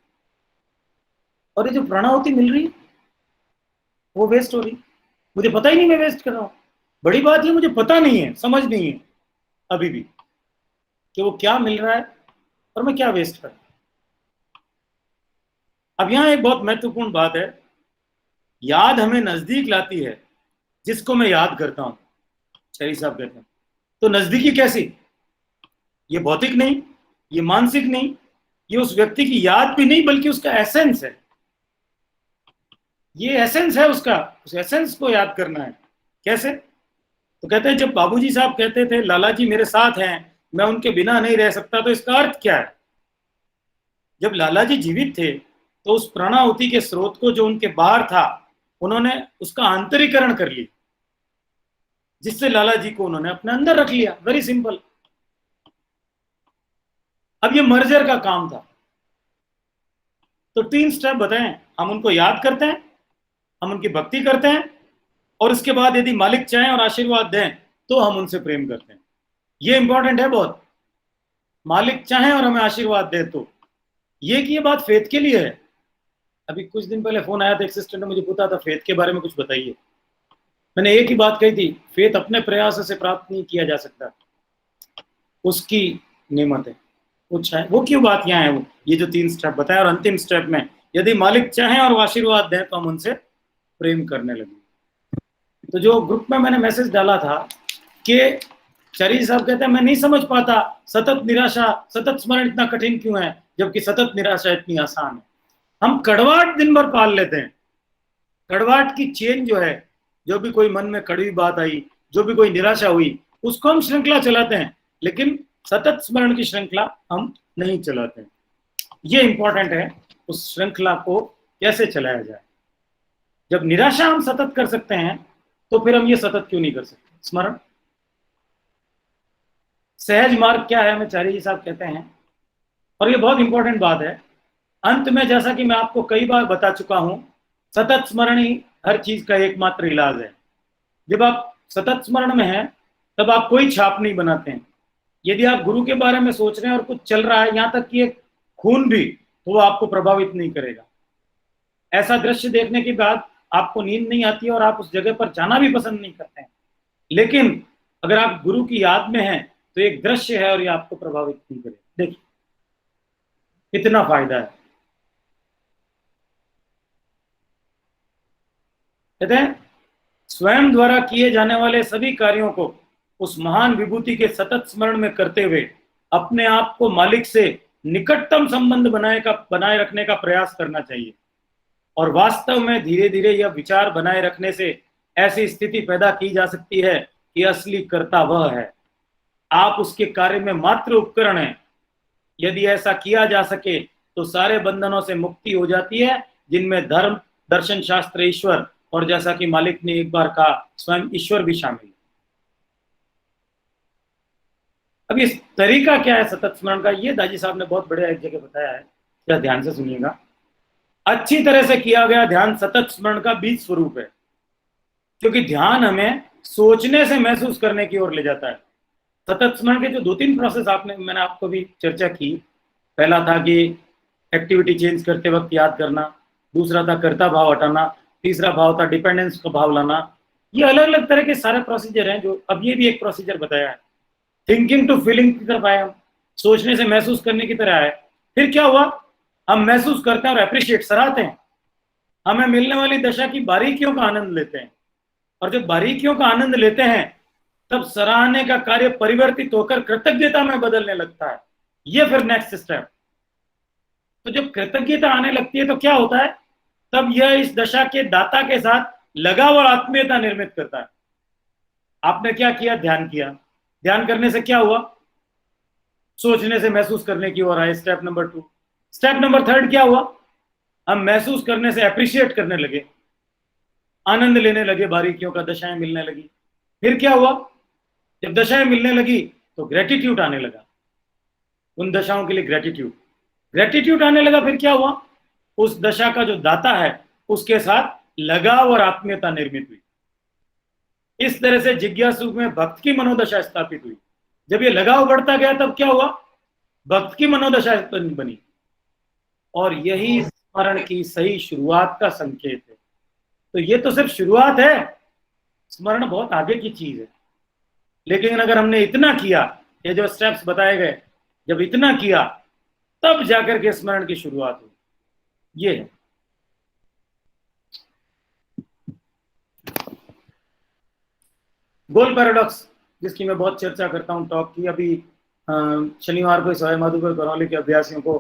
Speaker 1: और ये जो प्राणाहुति मिल रही वो वेस्ट हो रही, मुझे पता ही नहीं मैं वेस्ट कर रहा हूँ। बड़ी बात ये मुझे पता नहीं है, समझ नहीं है अभी भी कि वो क्या मिल रहा है और मैं क्या वेस्ट कर रहा हूँ। अब यहाँ एक बहुत महत्वपूर्ण बात है, याद हमें नजदीक लाती है जिसको मैं याद करता हूँ, शरीफ साहब कहते हैं। तो नजदीकी कैसी? ये भौतिक नहीं, ये मानसिक नहीं, ये उस व्यक्ति की याद भी नहीं, बल्कि उसका एसेंस है। ये एसेंस है उसका, उस एसेंस को याद करना है। कैसे? तो कहते हैं जब बाबूजी साहब कहते थे लाला जी मेरे साथ हैं, मैं उनके बिना नहीं रह सकता, तो इसका अर्थ क्या है? जब लाला जी जीवित थे तो उस प्राणाहुति के स्रोत को जो उनके बाहर था उन्होंने उसका आंतरीकरण कर लिया, जिससे लाला जी को उन्होंने अपने अंदर रख लिया। Very simple. अब ये मर्जर का काम था। तो 3 स्टेप बताएं, हम उनको याद करते हैं, हम उनकी भक्ति करते हैं, और उसके बाद यदि मालिक चाहें और आशीर्वाद दें तो हम उनसे प्रेम करते हैं। ये इंपॉर्टेंट है बहुत। मालिक चाहें और हमें आशीर्वाद दे तो ये बात फेथ के लिए है। अभी कुछ दिन पहले फोन आया था, एक सिस्टर ने मुझे पूछा था फेथ के बारे में कुछ बताइए। मैंने एक ही बात कही थी, फेथ अपने प्रयास से प्राप्त नहीं किया जा सकता, उसकी नेमत है। कुछ है वो क्यों बात यहाँ है, वो ये जो 3 स्टेप बताए, और अंतिम स्टेप में यदि मालिक चाहें और आशीर्वाद दें तो हम उनसे प्रेम करने लगे। तो जो ग्रुप में मैंने मैसेज डाला था कि चरी साहब कहते हैं मैं नहीं समझ पाता सतत निराशा, सतत स्मरण इतना कठिन क्यों है जबकि सतत निराशा इतनी आसान है। हम कड़वाहट दिन भर पाल लेते हैं। कड़वाहट की चेन जो है, जो भी कोई मन में कड़वी बात आई, जो भी कोई निराशा हुई, उसको हम श्रृंखला चलाते हैं, लेकिन सतत स्मरण की श्रृंखला हम नहीं चलाते हैं। ये इंपॉर्टेंट है, उस श्रृंखला को कैसे चलाया जाए। जब निराशा हम सतत कर सकते हैं तो फिर हम ये सतत क्यों नहीं कर सकते? स्मरण सहज मार्ग क्या है, हमें चारी जी साहब कहते हैं, और ये बहुत इंपॉर्टेंट बात है। अंत में जैसा कि मैं आपको कई बार बता चुका हूं, सतत स्मरण ही हर चीज का एकमात्र इलाज है। जब आप सतत स्मरण में हैं तब आप कोई छाप नहीं बनाते हैं। यदि आप गुरु के बारे में सोच रहे हैं और कुछ चल रहा है, यहां तक कि एक खून भी, तो वो आपको प्रभावित नहीं करेगा। ऐसा दृश्य देखने के बाद आपको नींद नहीं आती है और आप उस जगह पर जाना भी पसंद नहीं करते हैं। लेकिन अगर आप गुरु की याद में हैं तो एक दृश्य है और ये आपको प्रभावित नहीं करेगा। देखिए कितना फायदा है। कहते हैं स्वयं द्वारा किए जाने वाले सभी कार्यों को उस महान विभूति के सतत स्मरण में करते हुए अपने आप को मालिक से निकटतम संबंध बनाए रखने का प्रयास करना चाहिए। और वास्तव में धीरे धीरे यह विचार बनाए रखने से ऐसी स्थिति पैदा की जा सकती है कि असली कर्ता वह है, आप उसके कार्य में मात्र उपकरण हैं। यदि ऐसा किया जा सके तो सारे बंधनों से मुक्ति हो जाती है, जिनमें धर्म, दर्शन, शास्त्र, ईश्वर, और जैसा कि मालिक ने एक बार कहा स्वयं ईश्वर भी शामिल है। अब इस तरीका क्या है सतत स्मरण का, ये दाजी साहब ने बहुत बढ़िया एक जगह बताया है। क्या ध्यान से सुनिएगा, अच्छी तरह से किया गया ध्यान सतत स्मरण का बीज स्वरूप है, क्योंकि ध्यान हमें सोचने से महसूस करने की ओर ले जाता है। सतत स्मरण के जो 2-3 प्रोसेस मैंने आपको भी चर्चा की, पहला था कि एक्टिविटी चेंज करते वक्त याद करना, दूसरा था कर्ता भाव हटाना, तीसरा भाव था डिपेंडेंस का भाव लाना। ये अलग अलग तरह के सारे प्रोसीजर हैं, जो अब ये भी एक प्रोसीजर बताया है। थिंकिंग टू फीलिंग की तरफ आए हम, सोचने से महसूस करने की तरह आए। फिर क्या हुआ, हम महसूस करते हैं और अप्रिशिएट, सराहते हैं, हमें मिलने वाली दशा की बारीकियों का आनंद लेते हैं, और जब बारीकियों का आनंद लेते हैं तब सराहने का कार्य परिवर्तित होकर कृतज्ञता में बदलने लगता है। ये फिर नेक्स्ट स्टेप। तो जब कृतज्ञता आने लगती है तो क्या होता है, तब यह इस दशा के दाता के साथ लगाव और आत्मीयता निर्मित करता है। आपने क्या किया, ध्यान किया, ध्यान करने से क्या हुआ, सोचने से महसूस करने की ओर आए, स्टेप नंबर 2। स्टेप नंबर 3 क्या हुआ, हम महसूस करने से अप्रिशिएट करने लगे, आनंद लेने लगे, बारीकियों का, दशाएं मिलने लगी। फिर क्या हुआ, जब दशाएं मिलने लगी तो ग्रेटिट्यूड आने लगा, उन दशाओं के लिए ग्रेटिट्यूड आने लगा। फिर क्या हुआ, उस दशा का जो दाता है उसके साथ लगाव और आत्मीयता निर्मित हुई। इस तरह से जिज्ञासु में भक्त की मनोदशा स्थापित हुई। जब ये लगाव बढ़ता गया तब क्या हुआ, भक्त की मनोदशा बनी, और यही स्मरण की सही शुरुआत का संकेत है। तो ये तो सिर्फ शुरुआत है, स्मरण बहुत आगे की चीज है। लेकिन अगर हमने इतना किया, ये जो स्टेप्स बताए गए, जब इतना किया तब जाकर के स्मरण की शुरुआत हुई। ये है गोल पैराडॉक्स, जिसकी मैं बहुत चर्चा करता हूं, टॉक की। अभी शनिवार को सवाई माधोपुर करौली के अभ्यासियों को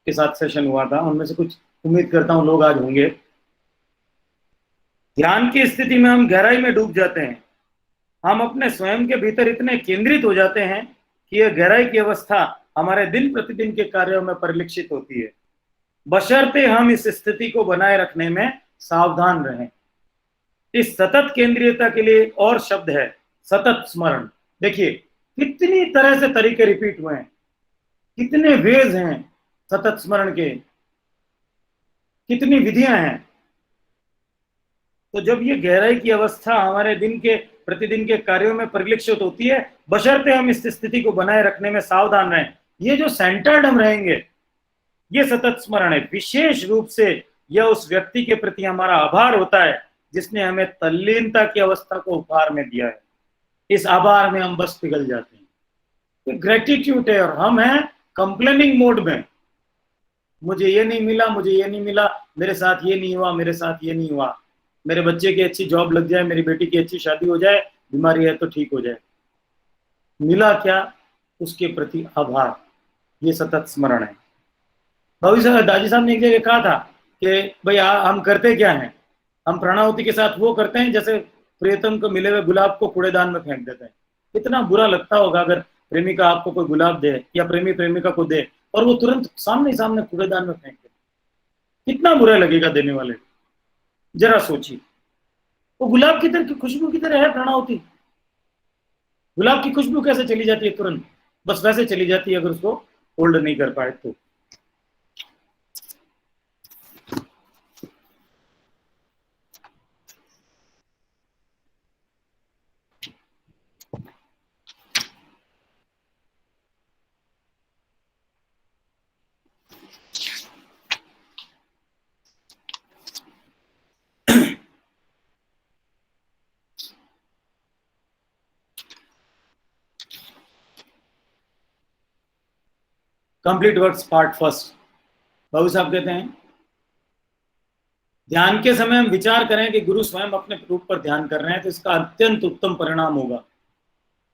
Speaker 1: के साथ सेशन हुआ था, उनमें से कुछ उम्मीद करता हूं लोग आज होंगे। ध्यान की स्थिति में हम गहराई में डूब जाते हैं, हम अपने स्वयं के भीतर इतने केंद्रित हो जाते हैं कि यह गहराई की अवस्था हमारे दिन प्रतिदिन के कार्यों में परिलक्षित होती है, बशर्ते हम इस स्थिति को बनाए रखने में सावधान रहें। इस सतत केंद्रीयता के लिए और शब्द है सतत स्मरण। देखिए कितनी तरह से तरीके रिपीट हुए हैं, कितने वेज हैं सतत स्मरण के, कितनी विधियां हैं। तो जब ये गहराई की अवस्था हमारे दिन के प्रतिदिन के कार्यों में परिलक्षित होती है, बशर्ते हम इस स्थिति को बनाए रखने में सावधान रहें, ये जो सेंटर्ड हम रहेंगे, ये सतत स्मरण है। विशेष रूप से यह उस व्यक्ति के प्रति हमारा आभार होता है जिसने हमें तल्लीनता की अवस्था को उपहार में दिया है। इस आभार में हम बस पिघल जाते हैं, तो ग्रेटिट्यूड है। और हम हैं कंप्लेनिंग मोड में, मुझे ये नहीं मिला, मुझे ये नहीं मिला, मेरे साथ ये नहीं हुआ, मेरे साथ ये नहीं हुआ, मेरे बच्चे की अच्छी जॉब लग जाए, मेरी बेटी की अच्छी शादी हो जाए, बीमारी है तो ठीक हो जाए। मिला क्या, उसके प्रति आभार, ये सतत स्मरण है। भविष्य दादी साहब ने एक जगह कहा था कि भाई हम करते क्या हैं, हम प्राणाहुति के साथ वो करते हैं जैसे प्रियतम को मिले हुए गुलाब को कूड़ेदान में फेंक देते हैं। कितना बुरा लगता होगा अगर प्रेमिका आपको कोई गुलाब दे या प्रेमी प्रेमिका को दे और वो तुरंत सामने सामने कूड़ेदान में फेंक दे, कितना बुरा लगेगा देने वाले। जरा सोचिए, वो गुलाब की तरह, खुशबू की तरह है प्राणाहुति। गुलाब की खुशबू कैसे चली जाती है तुरंत, बस वैसे चली जाती है अगर उसको होल्ड नहीं कर पाए तो। Complete works part first. बाबू साहब कहते हैं, ध्यान के समय हम विचार करें कि गुरु स्वयं अपने रूप पर ध्यान कर रहे हैं तो इसका अत्यंत उत्तम परिणाम होगा।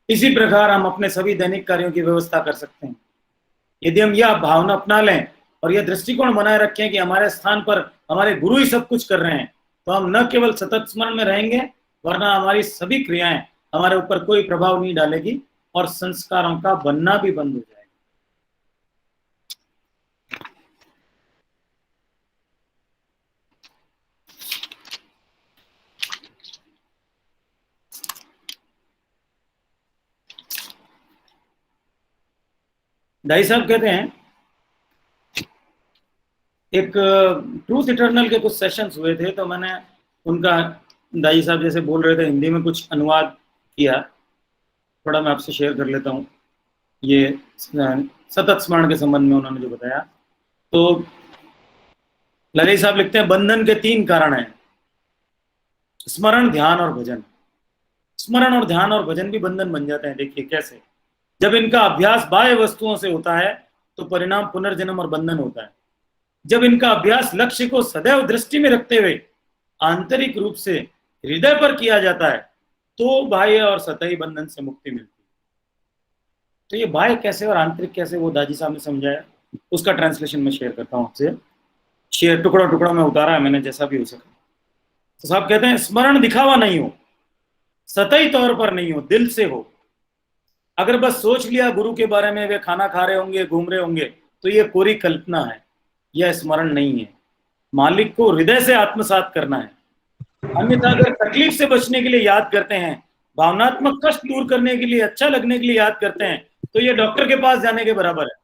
Speaker 1: इसी प्रकार हम अपने सभी दैनिक कार्यों की व्यवस्था कर सकते हैं। यदि हम यह भावना अपना लें और यह दृष्टिकोण बनाए रखें कि हमारे स्थान पर हमारे गुरु ही सब कुछ कर रहे हैं, तो हम न केवल सतत स्मरण में रहेंगे, वरना हमारी सभी क्रियाएं हमारे ऊपर कोई प्रभाव नहीं डालेगी और संस्कारों का बनना भी बंद हो जाएगा। दाई साहब कहते हैं, एक ट्रूथ इटर्नल के कुछ सेशंस हुए थे, तो मैंने उनका, दाई साहब जैसे बोल रहे थे, हिंदी में कुछ अनुवाद किया, थोड़ा मैं आपसे शेयर कर लेता हूँ। ये सतत स्मरण के संबंध में उन्होंने जो बताया, तो ललई साहब लिखते हैं, बंधन के 3 कारण हैं, स्मरण, ध्यान और भजन। स्मरण और ध्यान और भजन भी बंधन बन जाते हैं। देखिए कैसे, जब इनका अभ्यास बाह्य वस्तुओं से होता है तो परिणाम पुनर्जन्म और बंधन होता है। जब इनका अभ्यास लक्ष्य को सदैव दृष्टि में रखते हुए आंतरिक रूप से हृदय पर किया जाता है तो बाह्य और सतही बंधन से मुक्ति मिलती है। तो ये बाह्य कैसे और आंतरिक कैसे, वो दादी साहब ने समझाया, उसका ट्रांसलेशन मैं शेयर करता हूं आपसे। शेयर टुकड़ा टुकड़ा में उतारा है मैंने, जैसा भी हो सका। तो साहब कहते हैं, स्मरण दिखावा नहीं हो, सतही तौर पर नहीं हो, दिल से हो। अगर बस सोच लिया गुरु के बारे में, वे खाना खा रहे होंगे, घूम रहे होंगे, तो ये कोरी कल्पना है, यह स्मरण नहीं है। मालिक को हृदय से आत्मसात करना है। अन्यथा अगर तकलीफ से बचने के लिए याद करते हैं, भावनात्मक कष्ट दूर करने के लिए, अच्छा लगने के लिए याद करते हैं, तो ये डॉक्टर के पास जाने के बराबर है।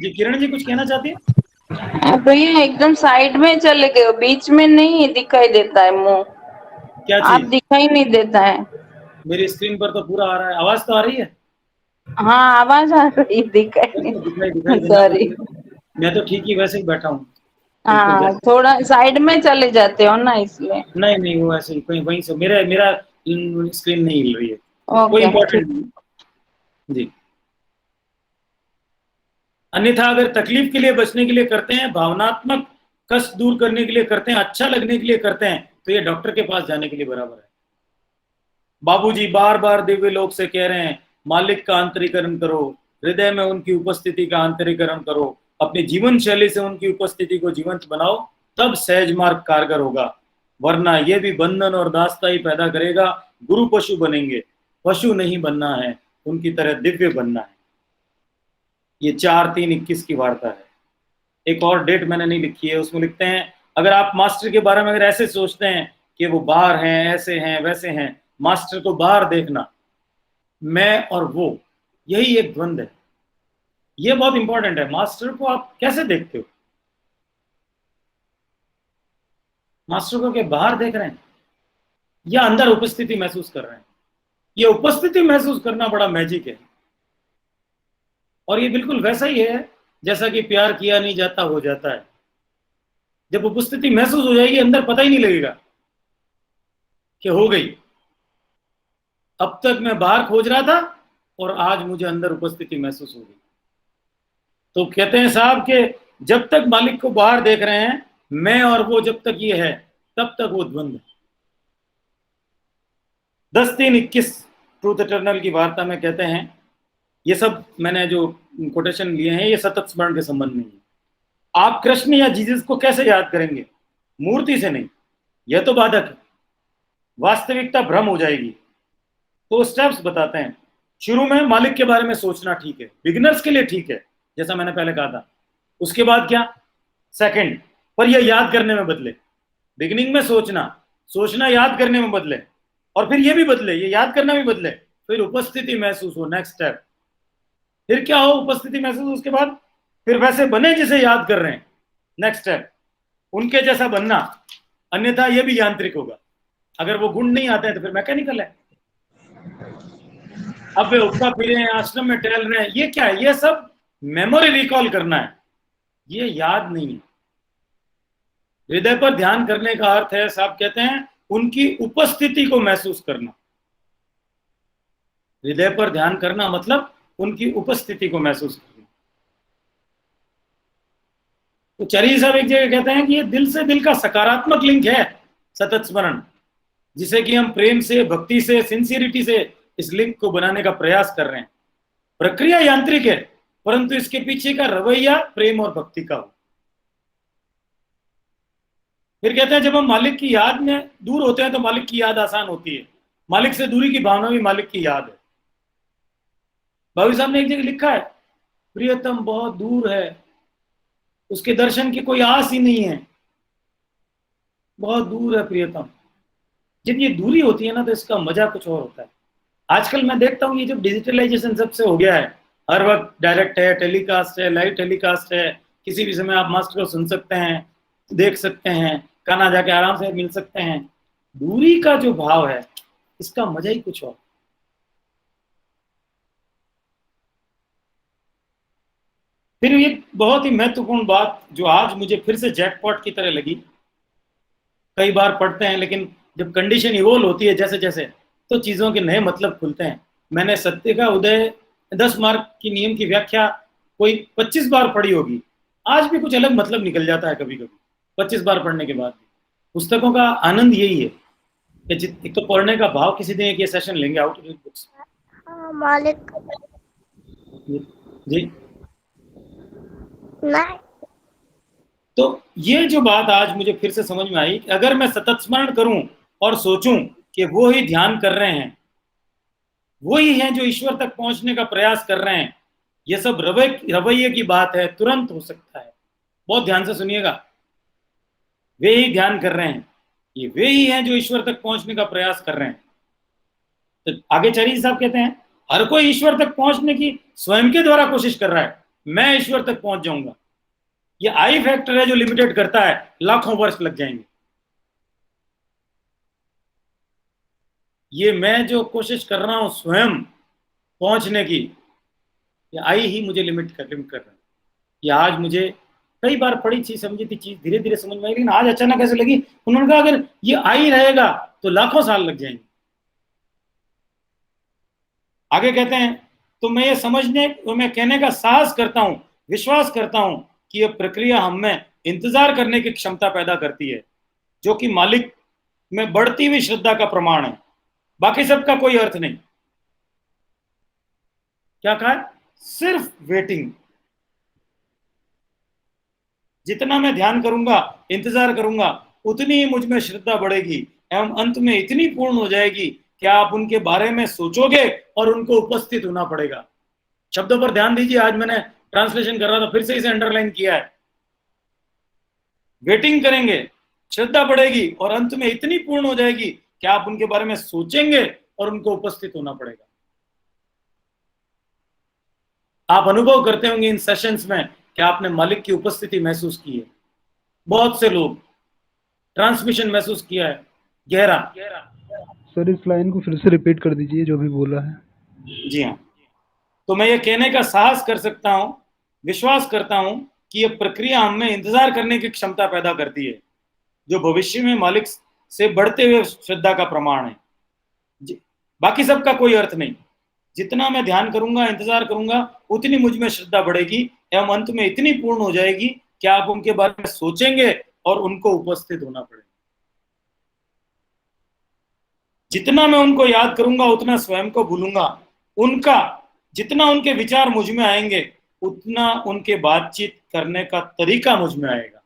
Speaker 1: जी किरण जी कुछ कहना चाहती है?
Speaker 4: भैया एकदम साइड में चले गए, बीच में नहीं दिखाई देता है मुंह।
Speaker 1: क्या
Speaker 4: आप
Speaker 1: चीज?
Speaker 4: दिखाई नहीं देता है।
Speaker 1: मेरी स्क्रीन पर तो पूरा आ रहा है, आवाज तो आ रही है।
Speaker 4: हाँ आवाज आ रही, दिखाई
Speaker 1: दिखाई
Speaker 4: नहीं।
Speaker 1: देना
Speaker 4: सॉरी।
Speaker 1: मैं तो ठीक ही वैसे ही बैठा हूँ, बिल्कुल
Speaker 4: हाँ
Speaker 1: जैसे।
Speaker 4: थोड़ा साइड में चले जाते हो ना, इसलिए।
Speaker 1: नहीं नहीं, वो ऐसे ही कहीं वहीं से, मेरा मेरा स्क्रीन नहीं हिल रही है, कोई
Speaker 4: ओके
Speaker 1: इंपॉर्टेंट
Speaker 4: ठीक।
Speaker 1: जी। अन्यथा अगर तकलीफ के लिए बचने के लिए करते हैं, भावनात्मक कष्ट दूर करने के लिए करते हैं, अच्छा लगने के लिए करते हैं, तो ये डॉक्टर के पास जाने के लिए बराबर है। बाबूजी बार बार दिव्य लोक से कह रहे हैं, मालिक का आंतरिकरण करो, हृदय में उनकी उपस्थिति का आंतरिकरण करो, अपनी जीवन शैली से उनकी उपस्थिति को जीवंत बनाओ, तब सहज मार्ग कारगर होगा। वरना यह भी बंधन और दासता ही पैदा करेगा। गुरु पशु बनेंगे, पशु नहीं बनना है, उनकी तरह दिव्य बनना है। ये 4/3/21 की वार्ता है। एक और डेट मैंने नहीं लिखी है, उसमें लिखते हैं, अगर आप मास्टर के बारे में अगर ऐसे सोचते हैं कि वो बाहर हैं, ऐसे हैं, वैसे हैं, मास्टर को बाहर देखना, मैं और वो, यही एक द्वंद है। ये बहुत इंपॉर्टेंट है। मास्टर को आप कैसे देखते हो? मास्टर को क्या बाहर देख रहे हैं या अंदर उपस्थिति महसूस कर रहे हैं? ये उपस्थिति महसूस करना बड़ा मैजिक है, और ये बिल्कुल वैसा ही है जैसा कि प्यार किया नहीं जाता हो जाता है। जब उपस्थिति महसूस हो जाएगी, अंदर पता ही नहीं लगेगा कि हो गई। अब तक मैं बाहर खोज रहा था और आज मुझे अंदर उपस्थिति महसूस हो गई। तो कहते हैं साहब कि जब तक मालिक को बाहर देख रहे हैं, मैं और वो जब तक ये है, तब तक वो द्वंद है। 10/3/21 ट्रूथ इटर्नल की वार्ता में कहते हैं, ये सब मैंने जो कोटेशन लिए हैं, ये सतत स्मरण के संबंध में है। आप कृष्ण या जीसस को कैसे याद करेंगे? मूर्ति से नहीं, यह तो बाधक है, वास्तविकता भ्रम हो जाएगी। तो स्टेप्स बताते हैं। शुरू में मालिक के बारे में सोचना ठीक है, बिगिनर्स के लिए ठीक है, जैसा मैंने पहले कहा था। उसके बाद क्या? सेकंड, पर यह याद करने में बदले। बिगिनिंग में सोचना याद करने में बदले, और फिर यह भी बदले, ये याद करना भी बदले, फिर उपस्थिति महसूस हो। नेक्स्ट स्टेप, फिर क्या हो? उपस्थिति महसूस। उसके बाद फिर वैसे बने जिसे याद कर रहे हैं। नेक्स्ट स्टेप, उनके जैसा बनना, अन्यथा यह भी यांत्रिक होगा। अगर वो गुण नहीं आते हैं तो फिर मैकेनिकल है। अब वे उठा फिरे हैं, आश्रम में टहल रहे हैं, ये क्या है? ये सब मेमोरी रिकॉल करना है, ये याद नहीं है। हृदय पर ध्यान करने का अर्थ है, साहब कहते हैं, उनकी उपस्थिति को महसूस करना। हृदय पर ध्यान करना मतलब उनकी उपस्थिति को महसूस करना। तो चरी साहब एक जगह कहते हैं कि ये दिल से दिल का सकारात्मक लिंक है सतत स्मरण, जिसे कि हम प्रेम से, भक्ति से, सिंसियरिटी से इस लिंक को बनाने का प्रयास कर रहे हैं। प्रक्रिया यांत्रिक है, परंतु इसके पीछे का रवैया प्रेम और भक्ति का हो। फिर कहते हैं, जब हम मालिक की याद में दूर होते हैं तो मालिक की याद आसान होती है। मालिक से दूरी की भावना भी मालिक की याद है। भावी साहब ने एक जगह लिखा है, प्रियतम बहुत दूर है, उसके दर्शन की कोई आस ही नहीं है, बहुत दूर है प्रियतम। जब ये दूरी होती है ना, तो इसका मजा कुछ और होता है। आजकल मैं देखता हूँ, ये जो डिजिटलाइजेशन सबसे हो गया है, हर वक्त डायरेक्ट है, टेलीकास्ट है, लाइव टेलीकास्ट है, किसी भी समय आप मास्टर को सुन सकते हैं, देख सकते हैं, कान्हा जाके आराम से मिल सकते हैं। दूरी का जो भाव है इसका मजा ही कुछ और। फिर एक बहुत ही महत्वपूर्ण बात जो आज मुझे फिर से जैकपॉट की तरह लगी, कई बार पढ़ते हैं लेकिन जब कंडीशन इवोल्व होती है जैसे जैसे, तो चीजों के नए मतलब खुलते हैं। मैंने सत्य का उदय 10 मार्क की नियम की व्याख्या कोई 25 बार पढ़ी होगी, आज भी कुछ अलग मतलब निकल जाता है कभी कभी 25 बार पढ़ने के बाद भी। पुस्तकों का आनंद यही है कि एक तो पढ़ने का भाव, किसी दिन एक ये सेशन लेंगे आउट ऑफ बुक्स।
Speaker 5: मालिक
Speaker 1: जी
Speaker 5: नहीं।
Speaker 1: तो ये जो बात आज मुझे फिर से समझ में आई कि अगर मैं सतत स्मरण करूं और सोचूं कि वो ही ध्यान कर रहे हैं, वो ही हैं जो ईश्वर तक पहुंचने का प्रयास कर रहे हैं, ये सब रवैये की बात है, तुरंत हो सकता है। बहुत ध्यान से सुनिएगा, वे ही ध्यान कर रहे हैं, ये वे ही हैं जो ईश्वर तक पहुंचने का प्रयास कर रहे हैं। तो आगे चरित्र साहब कहते हैं हर कोई ईश्वर तक पहुंचने की स्वयं के द्वारा कोशिश कर रहा है, मैं ईश्वर तक पहुंच जाऊंगा। ये आई फैक्टर है जो लिमिटेड करता है, लाखों वर्ष लग जाएंगे। ये मैं जो कोशिश कर रहा हूं स्वयं पहुंचने की, ये आई ही मुझे लिमिट कर रहा है। ये आज मुझे कई बार पढ़ी थी, समझी थी चीज, धीरे धीरे समझ में आई, लेकिन आज अचानक ऐसे लगी। उन्होंने कहा अगर ये आई रहेगा तो लाखों साल लग जाएंगे। आगे कहते हैं तो मैं ये समझने, मैं कहने का साहस करता हूं, विश्वास करता हूं कि यह प्रक्रिया हम में इंतजार करने की क्षमता पैदा करती है, जो कि मालिक में बढ़ती हुई श्रद्धा का प्रमाण है। बाकी सबका कोई अर्थ नहीं। क्या कहा है? सिर्फ वेटिंग। जितना मैं ध्यान करूंगा, इंतजार करूंगा, उतनी ही मुझ में श्रद्धा बढ़ेगी एवं अंत में इतनी पूर्ण हो जाएगी कि आप उनके बारे में सोचोगे और उनको उपस्थित होना पड़ेगा। शब्दों पर ध्यान दीजिए, आज मैंने ट्रांसलेशन कर रहा था, फिर से इसे अंडरलाइन किया है। वेटिंग करेंगे, श्रद्धा बढ़ेगी और अंत में इतनी पूर्ण हो जाएगी कि आप उनके बारे में सोचेंगे और उनको उपस्थित होना पड़ेगा। आप अनुभव करते होंगे इन सेशंस में कि आपने मालिक की उपस्थिति महसूस की है। बहुत से लोग ट्रांसमिशन महसूस किया है, गहरा।
Speaker 6: सर इस लाइन को फिर से रिपीट कर दीजिए जो भी बोला है।
Speaker 1: जी हाँ, तो मैं ये कहने का साहस कर सकता हूं, विश्वास करता हूं कि यह प्रक्रिया हमें इंतजार करने की क्षमता पैदा करती है, जो भविष्य में मालिक से बढ़ते हुए श्रद्धा का प्रमाण है। बाकी सबका कोई अर्थ नहीं। जितना मैं ध्यान करूंगा, इंतजार करूंगा, उतनी मुझ में श्रद्धा बढ़ेगी एवं अंत में इतनी पूर्ण हो जाएगी कि आप उनके बारे में सोचेंगे और उनको उपस्थित होना पड़ेगा। जितना मैं उनको याद करूंगा उतना स्वयं को भूलूंगा। उनका जितना उनके विचार मुझ में आएंगे उतना उनके बातचीत करने का तरीका मुझ में आएगा।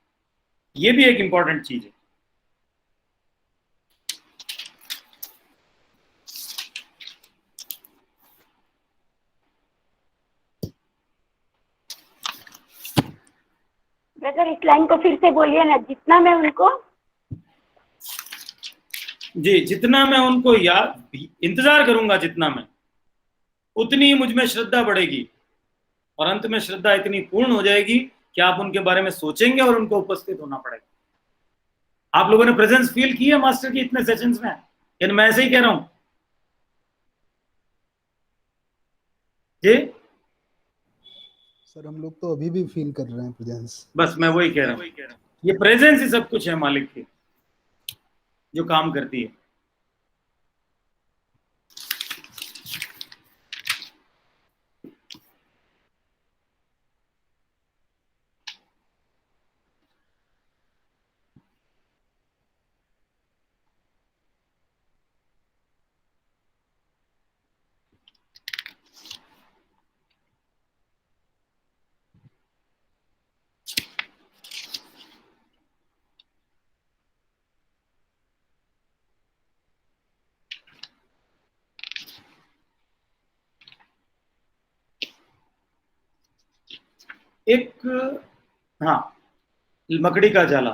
Speaker 1: ये भी एक इंपॉर्टेंट चीज है।
Speaker 5: ब्रदर इस लाइन को फिर से बोलिए ना। जितना मैं उनको
Speaker 1: जी, जितना मैं उनको याद इंतजार करूंगा, जितना मैं, उतनी ही मुझ में श्रद्धा बढ़ेगी और अंत में श्रद्धा इतनी पूर्ण हो जाएगी कि आप उनके बारे में सोचेंगे और उनको उपस्थित होना पड़ेगा। आप लोगों ने प्रेजेंस फील की है मास्टर की इतने सेशंस में, यानी मैं ऐसे ही कह रहा हूं जी?
Speaker 6: सर हम लोग तो अभी भी फील कर रहे हैं प्रेजेंस।
Speaker 1: बस मैं वही कह रहा हूं, ये प्रेजेंस ही सब कुछ है मालिक की, जो काम करती है। एक हाँ, मकड़ी का जाला।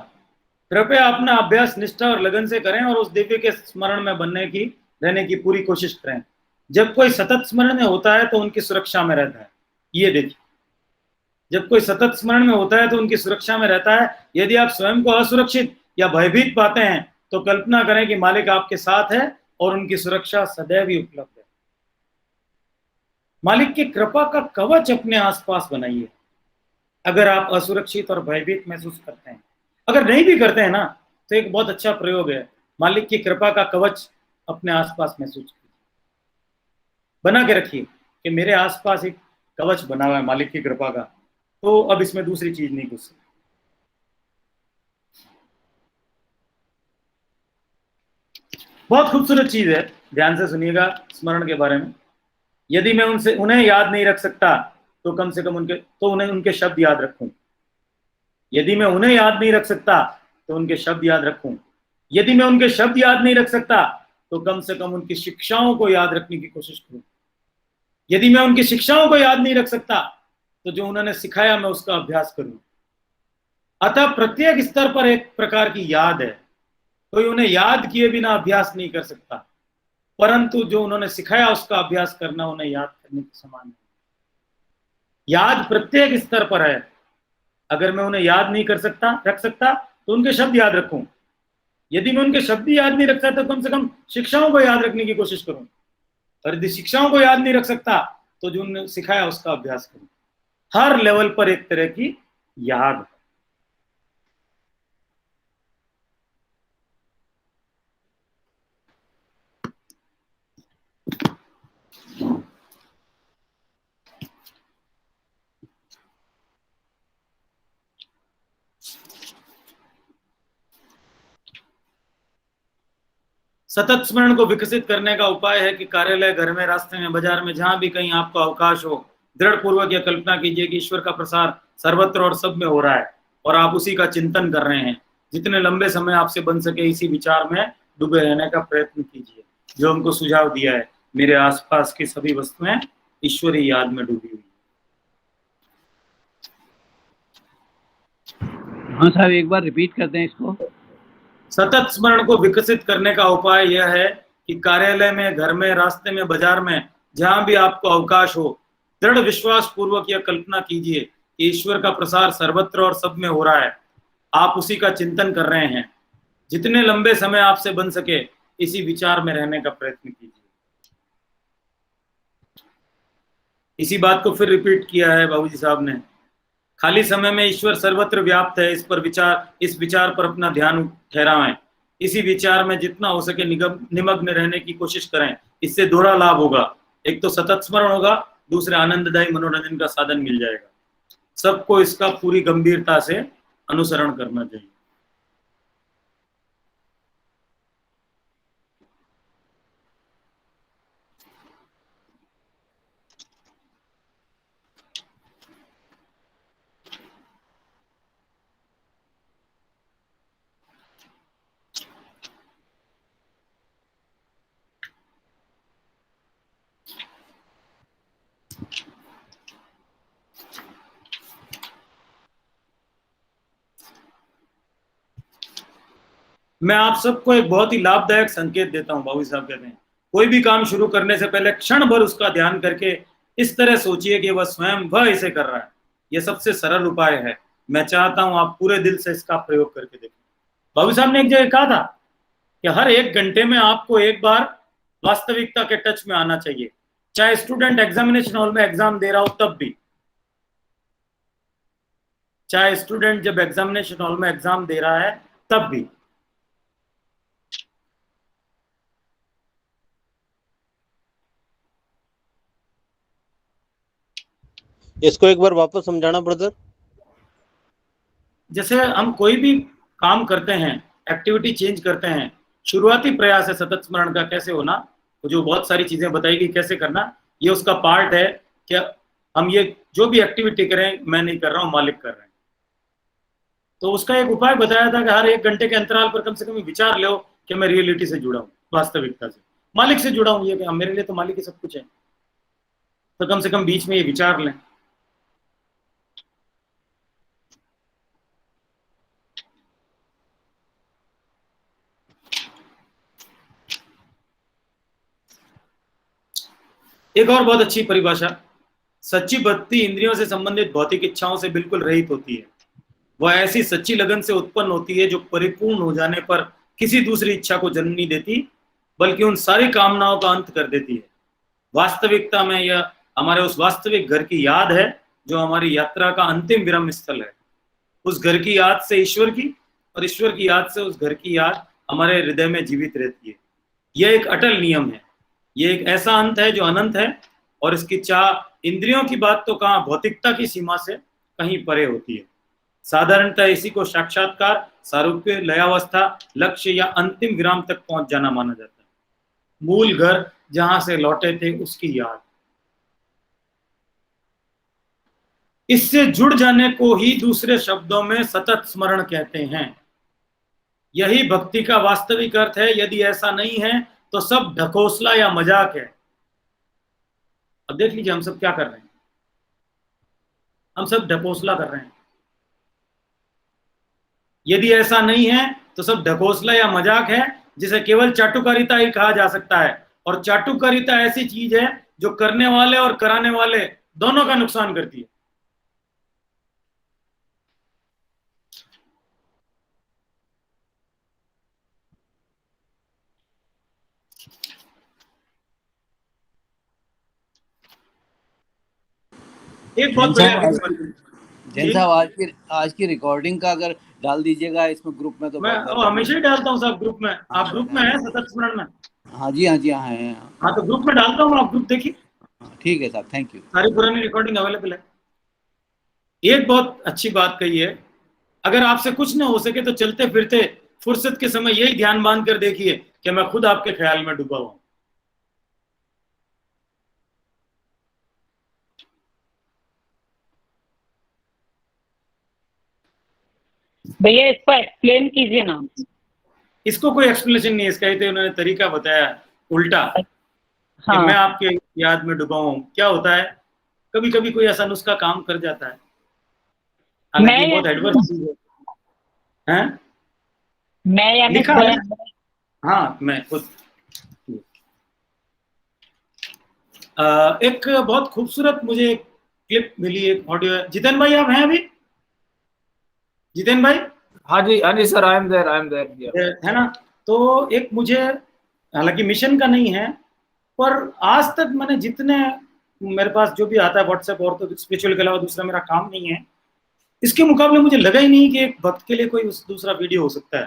Speaker 1: कृपया अपना अभ्यास निष्ठा और लगन से करें और उस दिव्य के स्मरण में रहने की पूरी कोशिश करें। जब कोई सतत स्मरण में होता है तो उनकी सुरक्षा में रहता है। ये देखिए, जब कोई सतत स्मरण में होता है तो उनकी सुरक्षा में रहता है। यदि आप स्वयं को असुरक्षित या भयभीत पाते हैं तो कल्पना करें कि मालिक आपके साथ है और उनकी सुरक्षा सदैव ही उपलब्ध है। मालिक की कृपा का कवच अपने आसपास बनाइए। अगर आप असुरक्षित और भयभीत महसूस करते हैं, अगर नहीं भी करते हैं ना, तो एक बहुत अच्छा प्रयोग है, मालिक की कृपा का कवच अपने आसपास महसूस कीजिए, बना के रखिए कि मेरे आसपास एक कवच बना हुआ है मालिक की कृपा का, तो अब इसमें दूसरी चीज नहीं घुस सकती। बहुत खूबसूरत चीज है, ध्यान से सुनिएगा स्मरण के बारे में। यदि मैं उन्हें याद नहीं रख सकता तो कम से कम उन्हें उनके शब्द याद रखूं। यदि मैं उन्हें याद नहीं रख सकता तो उनके शब्द याद रखूं। यदि मैं उनके शब्द याद नहीं रख सकता तो कम से कम उनकी शिक्षाओं को याद रखने की कोशिश करूं। यदि मैं उनकी शिक्षाओं को याद नहीं रख सकता तो जो उन्होंने सिखाया मैं उसका अभ्यास करूं। अतः प्रत्येक स्तर पर एक प्रकार की याद है। कोई उन्हें याद किए बिना अभ्यास नहीं कर सकता, परंतु जो उन्होंने सिखाया उसका अभ्यास करना उन्हें याद करने के समान है। याद प्रत्येक स्तर पर है। अगर मैं उन्हें याद नहीं रख सकता तो उनके शब्द याद रखूं। यदि मैं उनके शब्द याद नहीं रखता तो कम से कम शिक्षाओं को याद रखने की कोशिश करूं। और यदि शिक्षाओं को याद नहीं रख सकता तो जो उन्होंने सिखाया उसका अभ्यास करूं। हर लेवल पर एक तरह की याद। सतत स्मरण को विकसित करने का उपाय है कि कार्यालय, घर में, रास्ते में, बाजार में, जहां भी कहीं आपको अवकाश हो, दृढ़ पूर्वक यह कल्पना कीजिए कि ईश्वर का प्रसार सर्वत्र और सब में हो रहा है और आप उसी का चिंतन कर रहे हैं। जितने लंबे समय आपसे बन सके इसी विचार में डूबे रहने का प्रयत्न कीजिए। जो हमको सुझाव दिया है, मेरे आसपास की सभी वस्तुएं ईश्वरीय याद में डूबी हुई।
Speaker 2: हाँ साहब, एक बार रिपीट करते हैं इसको।
Speaker 1: सतत स्मरण को विकसित करने का उपाय यह है कि कार्यालय में, घर में, रास्ते में, बाजार में, जहां भी आपको अवकाश हो, दृढ़ विश्वास पूर्वक यह कल्पना कीजिए कि ईश्वर का प्रसार सर्वत्र और सब में हो रहा है। आप उसी का चिंतन कर रहे हैं। जितने लंबे समय आपसे बन सके इसी विचार में रहने का प्रयत्न कीजिए। इसी बात को फिर रिपीट किया है बाबूजी साहब ने। खाली समय में ईश्वर सर्वत्र व्याप्त है, इस विचार पर अपना ध्यान ठहराएं। इसी विचार में जितना हो सके निमग्न रहने की कोशिश करें। इससे दोहरा लाभ होगा। एक तो सतत स्मरण होगा, दूसरे आनंददायी मनोरंजन का साधन मिल जाएगा। सबको इसका पूरी गंभीरता से अनुसरण करना चाहिए। मैं आप सबको एक बहुत ही लाभदायक संकेत देता हूं। बाबू साहब कहते हैं, कोई भी काम शुरू करने से पहले क्षण भर उसका ध्यान करके इस तरह सोचिए कि वह स्वयं वह इसे कर रहा है। यह सबसे सरल उपाय है। मैं चाहता हूं आप पूरे दिल से इसका प्रयोग करके देखें। बाबू साहब ने एक जगह कहा था कि हर 1 घंटे में आपको एक बार वास्तविकता के टच में आना चाहिए। चाहे स्टूडेंट एग्जामिनेशन हॉल में एग्जाम दे रहा हो तब भी, चाहे स्टूडेंट जब एग्जामिनेशन हॉल में एग्जाम दे रहा है तब भी।
Speaker 7: इसको एक बार वापस समझाना ब्रदर।
Speaker 1: जैसे हम कोई भी काम करते हैं, एक्टिविटी चेंज करते हैं, शुरुआती प्रयास है सतत स्मरण का कैसे होना, जो बहुत सारी चीजें बताई गई कैसे करना, ये उसका पार्ट है कि हम ये जो भी एक्टिविटी करें, मैं नहीं कर रहा हूं, मालिक कर रहे हैं। तो उसका एक उपाय बताया था कि हर 1 घंटे के अंतराल पर कम से कम विचार लो कि मैं रियलिटी से जुड़ा हूं, वास्तविकता से, मालिक से जुड़ा हूं। ये कि मेरे लिए तो मालिक ही सब कुछ है, तो कम से कम बीच में ये विचार लें। एक और बहुत अच्छी परिभाषा सच्ची भक्ति इंद्रियों से संबंधित भौतिक इच्छाओं से बिल्कुल रहित होती है। वह ऐसी सच्ची लगन से उत्पन्न होती है जो परिपूर्ण हो जाने पर किसी दूसरी इच्छा को जन्म नहीं देती, बल्कि उन सारी कामनाओं का अंत कर देती है। वास्तविकता में यह हमारे उस वास्तविक घर की याद है जो हमारी यात्रा का अंतिम विराम स्थल है। उस घर की याद से ईश्वर की, और ईश्वर की याद से उस घर की याद हमारे हृदय में जीवित रहती है। यह एक अटल नियम है। यह एक ऐसा अंत है जो अनंत है, और इसकी चाह इंद्रियों की बात तो कहाँ, भौतिकता की सीमा से कहीं परे होती है। साधारणतः इसी को साक्षात्कार, सारूप्य, लयावस्था, लक्ष्य या अंतिम विराम तक पहुंच जाना माना जाता है। मूल घर जहां से लौटे थे उसकी याद, इससे जुड़ जाने को ही दूसरे शब्दों में सतत स्मरण कहते हैं। यही भक्ति का वास्तविक अर्थ है। यदि ऐसा नहीं है तो सब ढकोसला या मजाक है। अब देख लीजिए हम सब क्या कर रहे हैं, हम सब ढकोसला कर रहे हैं। यदि ऐसा नहीं है तो सब ढकोसला या मजाक है, जिसे केवल चाटुकारिता ही कहा जा सकता है। और चाटुकारिता ऐसी चीज है जो करने वाले और कराने वाले दोनों का नुकसान करती है। एक बहुत बढ़िया
Speaker 8: जैन साहब आज की रिकॉर्डिंग का अगर डाल दीजिएगा इसमें ग्रुप में तो
Speaker 1: मैं हमेशा ही डालता हूँ सब ग्रुप में। आप ग्रुप में हैं सतत स्मरण में?
Speaker 8: हाँ जी हाँ हैं।
Speaker 1: हाँ तो ग्रुप में डालता हूँ, आप ग्रुप देखिए।
Speaker 8: ठीक है साहब, थैंक यू।
Speaker 1: सारी पुरानी रिकॉर्डिंग अवेलेबल है। एक बहुत अच्छी बात कही है, अगर आपसे कुछ ना हो सके तो चलते फिरते फुर्सत के समय यही ध्यान बांध कर देखिए कि मैं खुद आपके ख्याल में डूबा हुआ हूं।
Speaker 4: भैया इसको एक्सप्लेन कीजिए ना।
Speaker 1: इसको कोई एक्सप्लेनेशन नहीं है, इसका ये तो उन्होंने तरीका बताया उल्टा।
Speaker 4: हाँ।
Speaker 1: कि मैं आपके याद में डूबा हूं। क्या होता है, कभी कभी कोई ऐसा नुस्खा काम कर जाता है, हालांकि बहुत एडवर्स चीज है।
Speaker 4: मैं यानी
Speaker 1: लिखा है। हाँ मैं खुद एक बहुत खूबसूरत मुझे एक क्लिप मिली, एक ऑडियो। जितेन भाई आप हैं अभी? जितेन भाई?
Speaker 2: हाँ जी सर, आई एम देयर
Speaker 1: है ना। तो एक मुझे, हालांकि मिशन का नहीं है, पर आज तक मैंने जितने, मेरे पास जो भी आता है व्हाट्सएप, और तो स्पिरिचुअल के अलावा दूसरा मेरा काम नहीं है, इसके मुकाबले मुझे लगा ही नहीं कि एक भक्त के लिए कोई दूसरा वीडियो हो सकता है।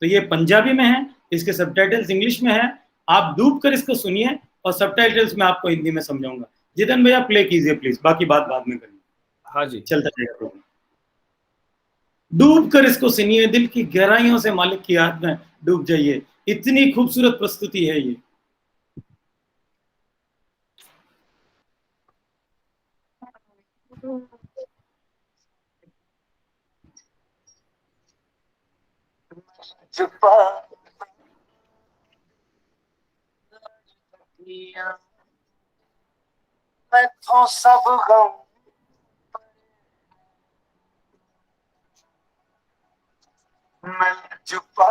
Speaker 1: तो ये पंजाबी में है, इसके सबटाइटल्स इंग्लिश में है। आप डूब कर इसको सुनिए और सबटाइटल्स मैं आपको हिंदी में समझाऊंगा। जितेन भैया प्ले कीजिए प्लीज, बाकी बात बाद में करिए।
Speaker 2: हाँ जी,
Speaker 1: चलता रहेगा प्रोग्राम। डूब कर इसको सुनिए, दिल की गहराइयों से मालिक की याद में डूब जाइए। इतनी खूबसूरत प्रस्तुति है ये।
Speaker 9: सब गम मैं छुपा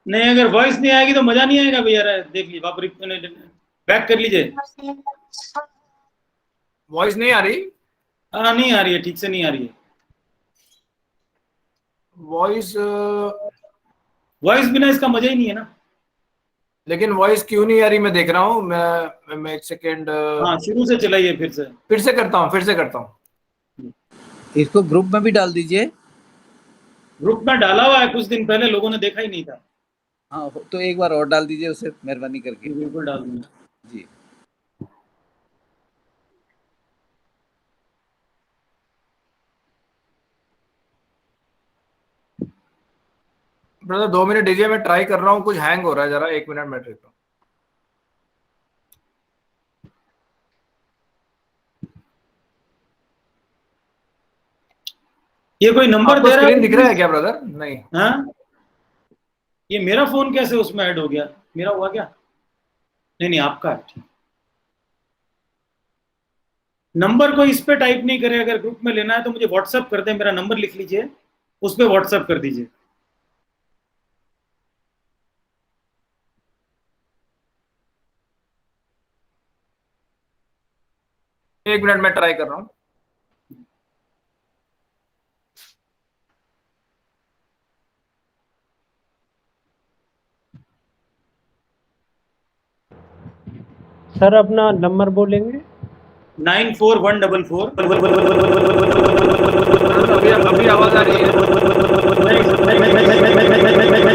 Speaker 1: नहीं, अगर वॉइस नहीं आएगी तो मजा नहीं आएगा भैया। देख लीजिए, आप बैक कर लीजिए।
Speaker 2: वॉइस नहीं आ रही?
Speaker 1: हाँ नहीं आ रही है, ठीक से नहीं आ रही है
Speaker 2: वॉइस।
Speaker 1: वॉइस बिना इसका मजा ही नहीं है ना।
Speaker 2: लेकिन वॉइस क्यों नहीं आ रही, मैं देख रहा हूँ। मैं एक सेकेंड।
Speaker 1: हाँ शुरू से चलाइए, फिर से करता हूँ।
Speaker 8: इसको ग्रुप में भी डाल दीजिए।
Speaker 1: ग्रुप में डाला हुआ है, कुछ दिन पहले लोगों ने देखा ही नहीं था।
Speaker 8: हाँ तो एक बार और डाल दीजिए उसे, मेहरबानी करके।
Speaker 1: बिल्कुल डाल दूंगा
Speaker 8: जी।
Speaker 2: ब्रदर 2 मिनट दीजिए, मैं ट्राई कर रहा हूँ। कुछ हैंग हो रहा है, जरा 1 मिनट में देखता हूँ।
Speaker 1: ये कोई नंबर दे रहा है?
Speaker 2: स्क्रीन दिख रहा है क्या ब्रदर? नहीं।
Speaker 1: हाँ, ये मेरा फोन कैसे उसमें ऐड हो गया? मेरा हुआ क्या? नहीं आपका है। ठीक, नंबर को इस पे टाइप नहीं करे। अगर ग्रुप में लेना है तो मुझे व्हाट्सएप कर दे, मेरा नंबर लिख लीजिए, उस पे व्हाट्सएप कर दीजिए।
Speaker 2: एक मिनट में ट्राई कर रहा हूँ।
Speaker 7: सर अपना नंबर बोलेंगे?
Speaker 1: 94144।
Speaker 2: अभी आवाज आ रही है?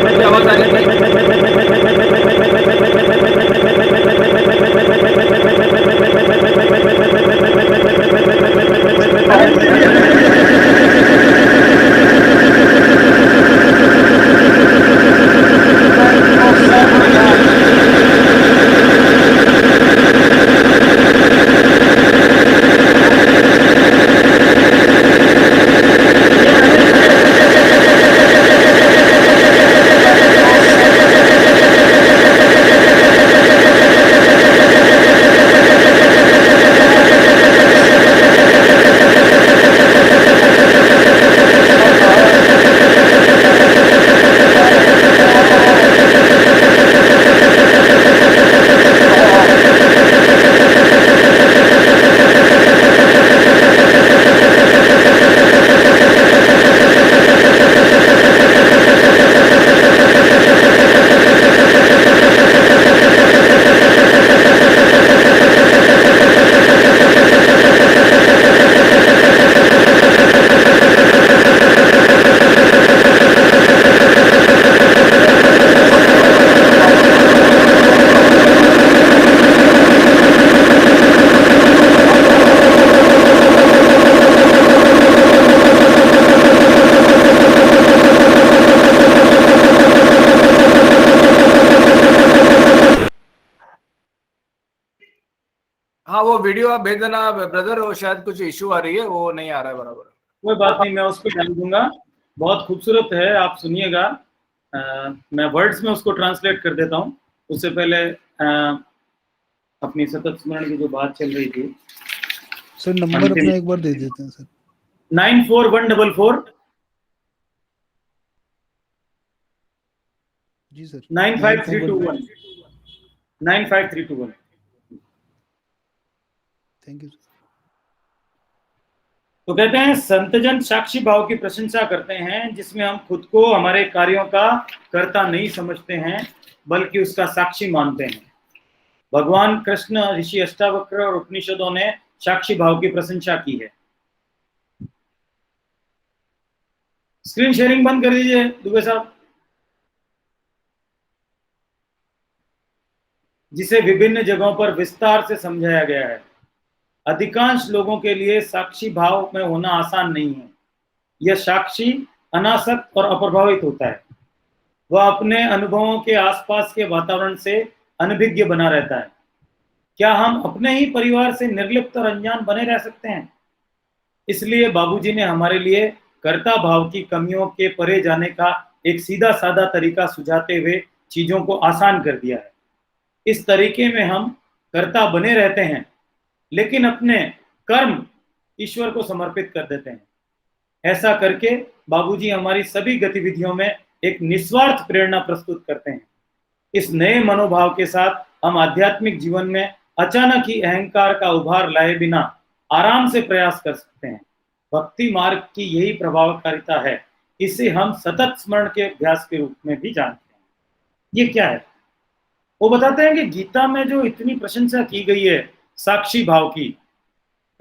Speaker 2: अभी आवाज आ रही हाँ, वो वीडियो आप भेज देना ब्रदर, वो शायद कुछ इशू आ रही है, वो नहीं आ रहा है बराबर।
Speaker 1: कोई बात नहीं, मैं उसको डाल दूंगा। बहुत खूबसूरत है, आप सुनिएगा। मैं वर्ड्स में उसको ट्रांसलेट कर देता हूँ। उससे पहले अपनी सतत स्मरण की जो बात चल रही थी।
Speaker 6: सर नंबर अपना एक बार दे देते हैं सर।
Speaker 1: 94144
Speaker 6: जी सर।
Speaker 1: 95321 95321।
Speaker 6: Thank you sir.
Speaker 1: तो कहते हैं संतजन साक्षी भाव की प्रशंसा करते हैं, जिसमें हम खुद को हमारे कार्यों का कर्ता नहीं समझते हैं बल्कि उसका साक्षी मानते हैं। भगवान कृष्ण, ऋषि अष्टावक्र और उपनिषदों ने साक्षी भाव की प्रशंसा की है। स्क्रीन शेयरिंग बंद कर दीजिए दुबे साहब। जिसे विभिन्न जगहों पर विस्तार से समझाया गया है। अधिकांश लोगों के लिए साक्षी भाव में होना आसान नहीं है। यह साक्षी अनासक्त और अप्रभावित होता है। वह अपने अनुभवों के आसपास के वातावरण से अनभिज्ञ बना रहता है। क्या हम अपने ही परिवार से निर्लिप्त और अनजान बने रह सकते हैं? इसलिए बाबूजी ने हमारे लिए कर्ता भाव की कमियों के परे जाने का एक सीधा साधा तरीका सुझाते हुए चीजों को आसान कर दिया है। इस तरीके में हम कर्ता बने रहते हैं, लेकिन अपने कर्म ईश्वर को समर्पित कर देते हैं। ऐसा करके बाबूजी हमारी सभी गतिविधियों में एक निस्वार्थ प्रेरणा प्रस्तुत करते हैं। इस नए मनोभाव के साथ हम आध्यात्मिक जीवन में अचानक ही अहंकार का उभार लाए बिना आराम से प्रयास कर सकते हैं। भक्ति मार्ग की यही प्रभावकारिता है। इसे हम सतत स्मरण के अभ्यास के रूप में भी जानते हैं। ये क्या है? वो बताते हैं कि गीता में जो इतनी प्रशंसा की गई है साक्षी भाव की,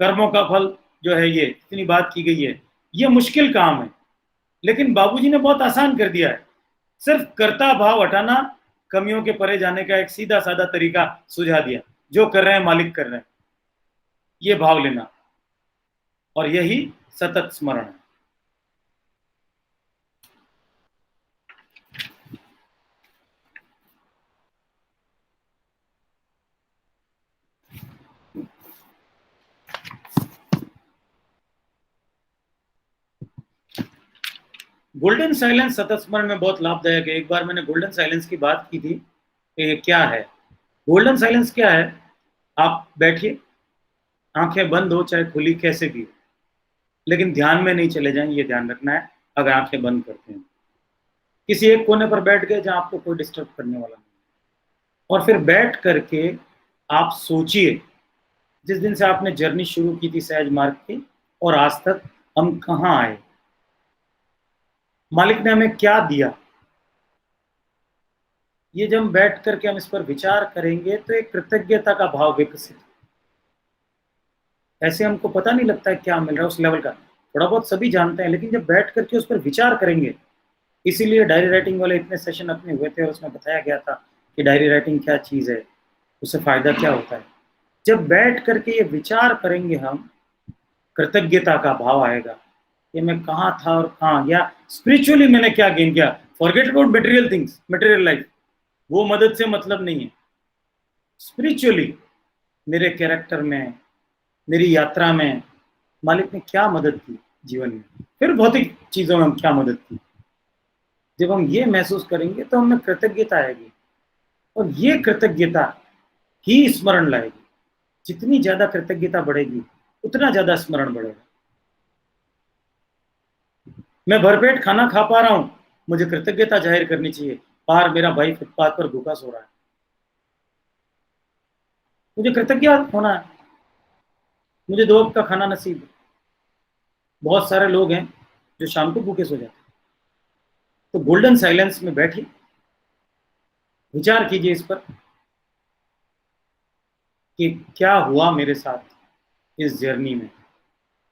Speaker 1: कर्मों का फल जो है, ये इतनी बात की गई है, ये मुश्किल काम है, लेकिन बाबूजी ने बहुत आसान कर दिया है। सिर्फ कर्ता भाव हटाना, कमियों के परे जाने का एक सीधा साधा तरीका सुझा दिया। जो कर रहे हैं मालिक कर रहे हैं, ये भाव लेना, और यही सतत स्मरण है। गोल्डन साइलेंस सतत स्मरण में बहुत लाभदायक है। एक बार मैंने गोल्डन साइलेंस की बात की थी कि क्या है गोल्डन साइलेंस। क्या है? आप बैठिए, आंखें बंद हो चाहे खुली, कैसे भी, लेकिन ध्यान में नहीं चले जाएं, ये ध्यान रखना है। अगर आंखें बंद करते हैं, किसी एक कोने पर बैठ गए जहां आपको कोई डिस्टर्ब करने वाला नहीं, और फिर बैठ करके आप सोचिए जिस दिन से आपने जर्नी शुरू की थी सहज मार्ग की और आज तक हम कहाँ आए, मालिक ने हमें क्या दिया, ये जब हम बैठ करके हम इस पर विचार करेंगे तो एक कृतज्ञता का भाव विकसित, ऐसे हमको पता नहीं लगता है क्या मिल रहा है उस लेवल का, थोड़ा बहुत सभी जानते हैं, लेकिन जब बैठ करके उस पर विचार करेंगे, इसीलिए डायरी राइटिंग वाले इतने सेशन अपने हुए थे और उसमें बताया गया था कि डायरी राइटिंग क्या चीज़ है, उससे फायदा क्या होता है। जब बैठ करके ये विचार करेंगे हम, कृतज्ञता का भाव आएगा कि मैं कहाँ था और कहाँ गया, स्पिरिचुअली मैंने क्या गेन किया। Forget about material things, material life, वो मदद से मतलब नहीं है। स्पिरिचुअली मेरे कैरेक्टर में, मेरी यात्रा में मालिक ने क्या मदद की जीवन में, फिर भौतिक चीजों में हम क्या मदद की। जब हम ये महसूस करेंगे तो हमें कृतज्ञता आएगी और ये कृतज्ञता ही स्मरण लाएगी। जितनी ज्यादा कृतज्ञता बढ़ेगी उतना ज्यादा स्मरण बढ़ेगा। मैं भरपेट खाना खा पा रहा हूं, मुझे कृतज्ञता जाहिर करनी चाहिए। बाहर मेरा भाई फुटपाथ पर भूखा सो रहा है, मुझे कृतज्ञ होना है, मुझे 2 वक्त का खाना नसीब है। बहुत सारे लोग हैं जो शाम को भूखे सो जाते हैं। तो गोल्डन साइलेंस में बैठिए, विचार कीजिए इस पर कि क्या हुआ मेरे साथ इस जर्नी में,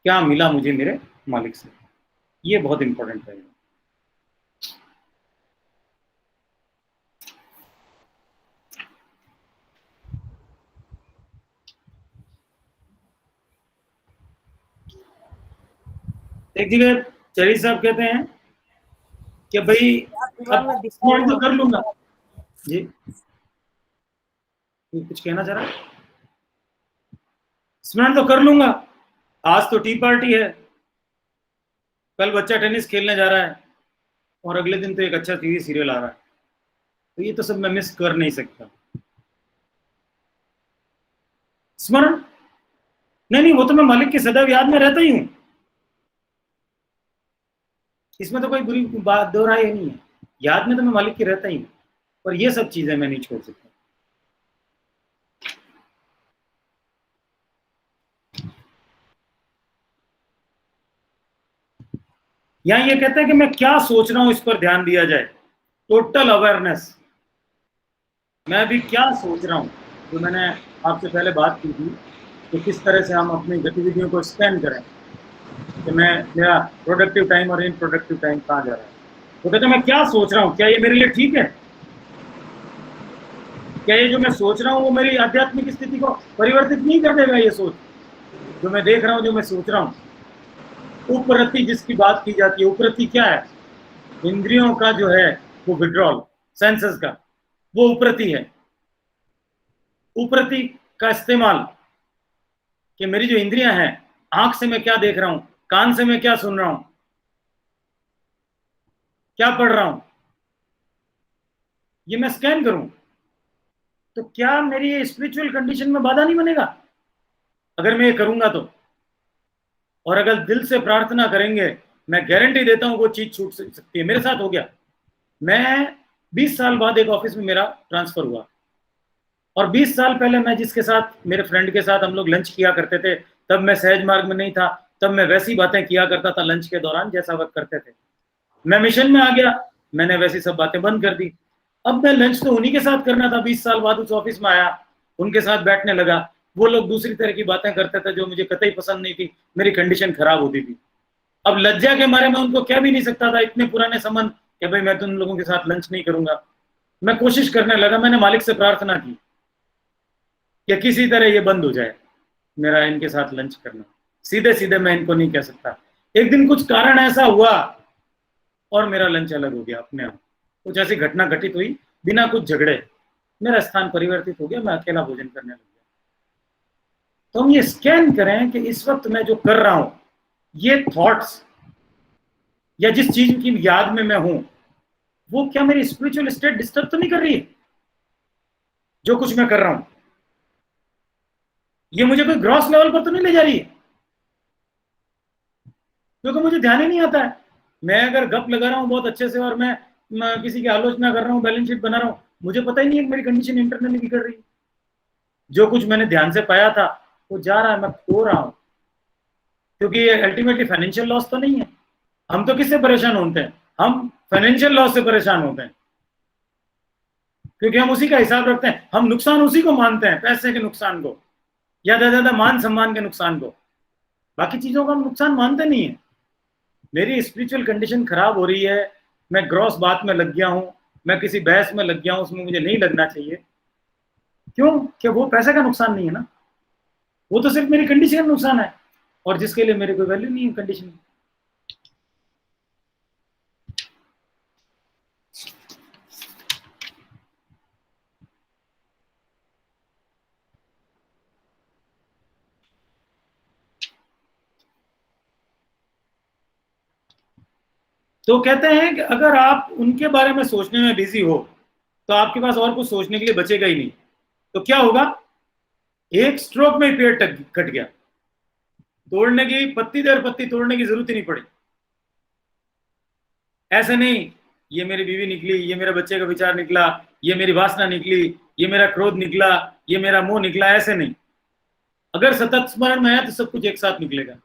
Speaker 1: क्या मिला मुझे मेरे मालिक से। ये बहुत इंपॉर्टेंट है। एक जगह चरी साहब कहते हैं कि भाई अब स्मरण तो कर लूंगा जी, कुछ कहना चाह रहा है? स्मरण तो कर लूंगा, आज तो टी पार्टी है, कल बच्चा टेनिस खेलने जा रहा है और अगले दिन तो एक अच्छा टीवी सीरियल आ रहा है, तो ये तो सब मैं मिस कर नहीं सकता। स्मरण नहीं, वो तो मैं मालिक की सदैव याद में रहता ही हूं, इसमें तो कोई बुरी बात दो राय नहीं है। याद में तो मैं मालिक की रहता ही हूं, पर ये सब चीजें मैं नहीं छोड़ सकता। यहां ये कहते हैं कि मैं क्या सोच रहा हूं इस पर ध्यान दिया जाए, टोटल अवेयरनेस। मैं अभी क्या सोच रहा हूं, जो मैंने आपसे पहले बात की थी कि किस तरह से हम अपनी गतिविधियों को स्कैन करें कि मेरा प्रोडक्टिव टाइम और इन प्रोडक्टिव टाइम कहाँ जा रहा है। तो कहते हैं मैं क्या सोच रहा हूँ, क्या ये मेरे लिए ठीक है, क्या ये जो मैं सोच रहा हूँ वो मेरी आध्यात्मिक स्थिति को परिवर्तित नहीं कर देगा। ये सोच जो मैं देख रहा हूँ, जो मैं सोच रहा हूँ, उपरति जिसकी बात की जाती है, उपरति क्या है, इंद्रियों का जो है वो विड्रॉल, सेंसेस का वो उपरति है। उपरति का इस्तेमाल कि मेरी जो इंद्रियां हैं, आंख से मैं क्या देख रहा हूं, कान से मैं क्या सुन रहा हूं, क्या पढ़ रहा हूं, ये मैं स्कैन करूं तो क्या मेरी स्पिरिचुअल कंडीशन में बाधा नहीं बनेगा अगर मैं ये करूंगा तो। और अगर दिल से प्रार्थना करेंगे, मैं गारंटी देता हूं वो चीज छूट सकती है। मेरे साथ हो गया, मैं 20 साल बाद एक ऑफिस में मेरा ट्रांसफर हुआ और 20 साल पहले मैं जिसके साथ, मेरे फ्रेंड के साथ हम लोग लंच किया करते थे, तब मैं सहज मार्ग में नहीं था, तब मैं वैसी बातें किया करता था लंच के दौरान जैसा वक्त करते थे। मैं मिशन में आ गया, मैंने वैसी सब बातें बंद कर दी। अब मैं लंच तो उन्हीं के साथ करना था, 20 साल बाद उस ऑफिस में आया, उनके साथ बैठने लगा, वो लोग दूसरी तरह की बातें करते थे जो मुझे कतई पसंद नहीं थी, मेरी कंडीशन खराब होती थी। अब लज्जा के मारे मैं उनको कह भी नहीं सकता था, इतने पुराने संबंध, कि भाई मैं तो उन लोगों के साथ लंच नहीं करूंगा। मैं कोशिश करने लगा, मैंने मालिक से प्रार्थना की कि किसी तरह ये बंद हो जाए मेरा इनके साथ लंच करना, सीधे सीधे मैं इनको नहीं कह सकता। एक दिन कुछ कारण ऐसा हुआ और मेरा लंच अलग हो गया अपने आप, कुछ ऐसी घटना घटित हुई, बिना कुछ झगड़े मेरा स्थान परिवर्तित हो गया, मैं अकेला भोजन करने लग गया। तो हम ये स्कैन करें कि इस वक्त मैं जो कर रहा हूं, ये थॉट्स या जिस चीज की याद में मैं हूं, वो क्या मेरी स्पिरिचुअल स्टेट डिस्टर्ब तो नहीं कर रही है। जो कुछ मैं कर रहा हूं ये मुझे कोई ग्रॉस लेवल पर तो नहीं ले जा रही है, क्योंकि मुझे ध्यान ही नहीं आता है। मैं अगर गप लगा रहा हूं बहुत अच्छे से और मैं किसी की आलोचना कर रहा हूं, बैलेंस शीट बना रहा हूं, मुझे पता ही नहीं है कि मेरी कंडीशन इंटरनली बिगड़ रही है। जो कुछ मैंने ध्यान से पाया था वो जा रहा है, मैं खो रहा हूँ, क्योंकि ये अल्टीमेटली फाइनेंशियल लॉस तो नहीं है। हम तो किससे परेशान होते हैं? हम फाइनेंशियल लॉस से परेशान होते हैं, क्योंकि हम उसी का हिसाब रखते हैं। हम नुकसान उसी को मानते हैं, पैसे के नुकसान को, ज्यादा ज्यादा मान सम्मान के नुकसान को। बाकी चीजों का हम नुकसान मानते नहीं है। मेरी स्पिरिचुअल कंडीशन खराब हो रही है, मैं ग्रॉस बात में लग गया हूं, मैं किसी बहस में लग गया हूं, उसमें मुझे नहीं लगना चाहिए। क्यों? कि वो पैसे का नुकसान नहीं है ना, वो तो सिर्फ मेरी कंडीशन का नुकसान है, और जिसके लिए मेरी कोई वैल्यू नहीं है कंडीशन। तो कहते हैं कि अगर आप उनके बारे में सोचने में बिजी हो तो आपके पास और कुछ सोचने के लिए बचेगा ही नहीं। तो क्या होगा? एक स्ट्रोक में ही पेड़ कट गया, तोड़ने की पत्ती दर पत्ती तोड़ने की जरूरत ही नहीं पड़ी। ऐसे नहीं ये मेरी बीवी निकली, ये मेरे बच्चे का विचार निकला, ये मेरी वासना निकली, ये मेरा क्रोध निकला, ये मेरा मोह निकला, ऐसे नहीं। अगर सतत स्मरण में है तो सब कुछ एक साथ निकलेगा।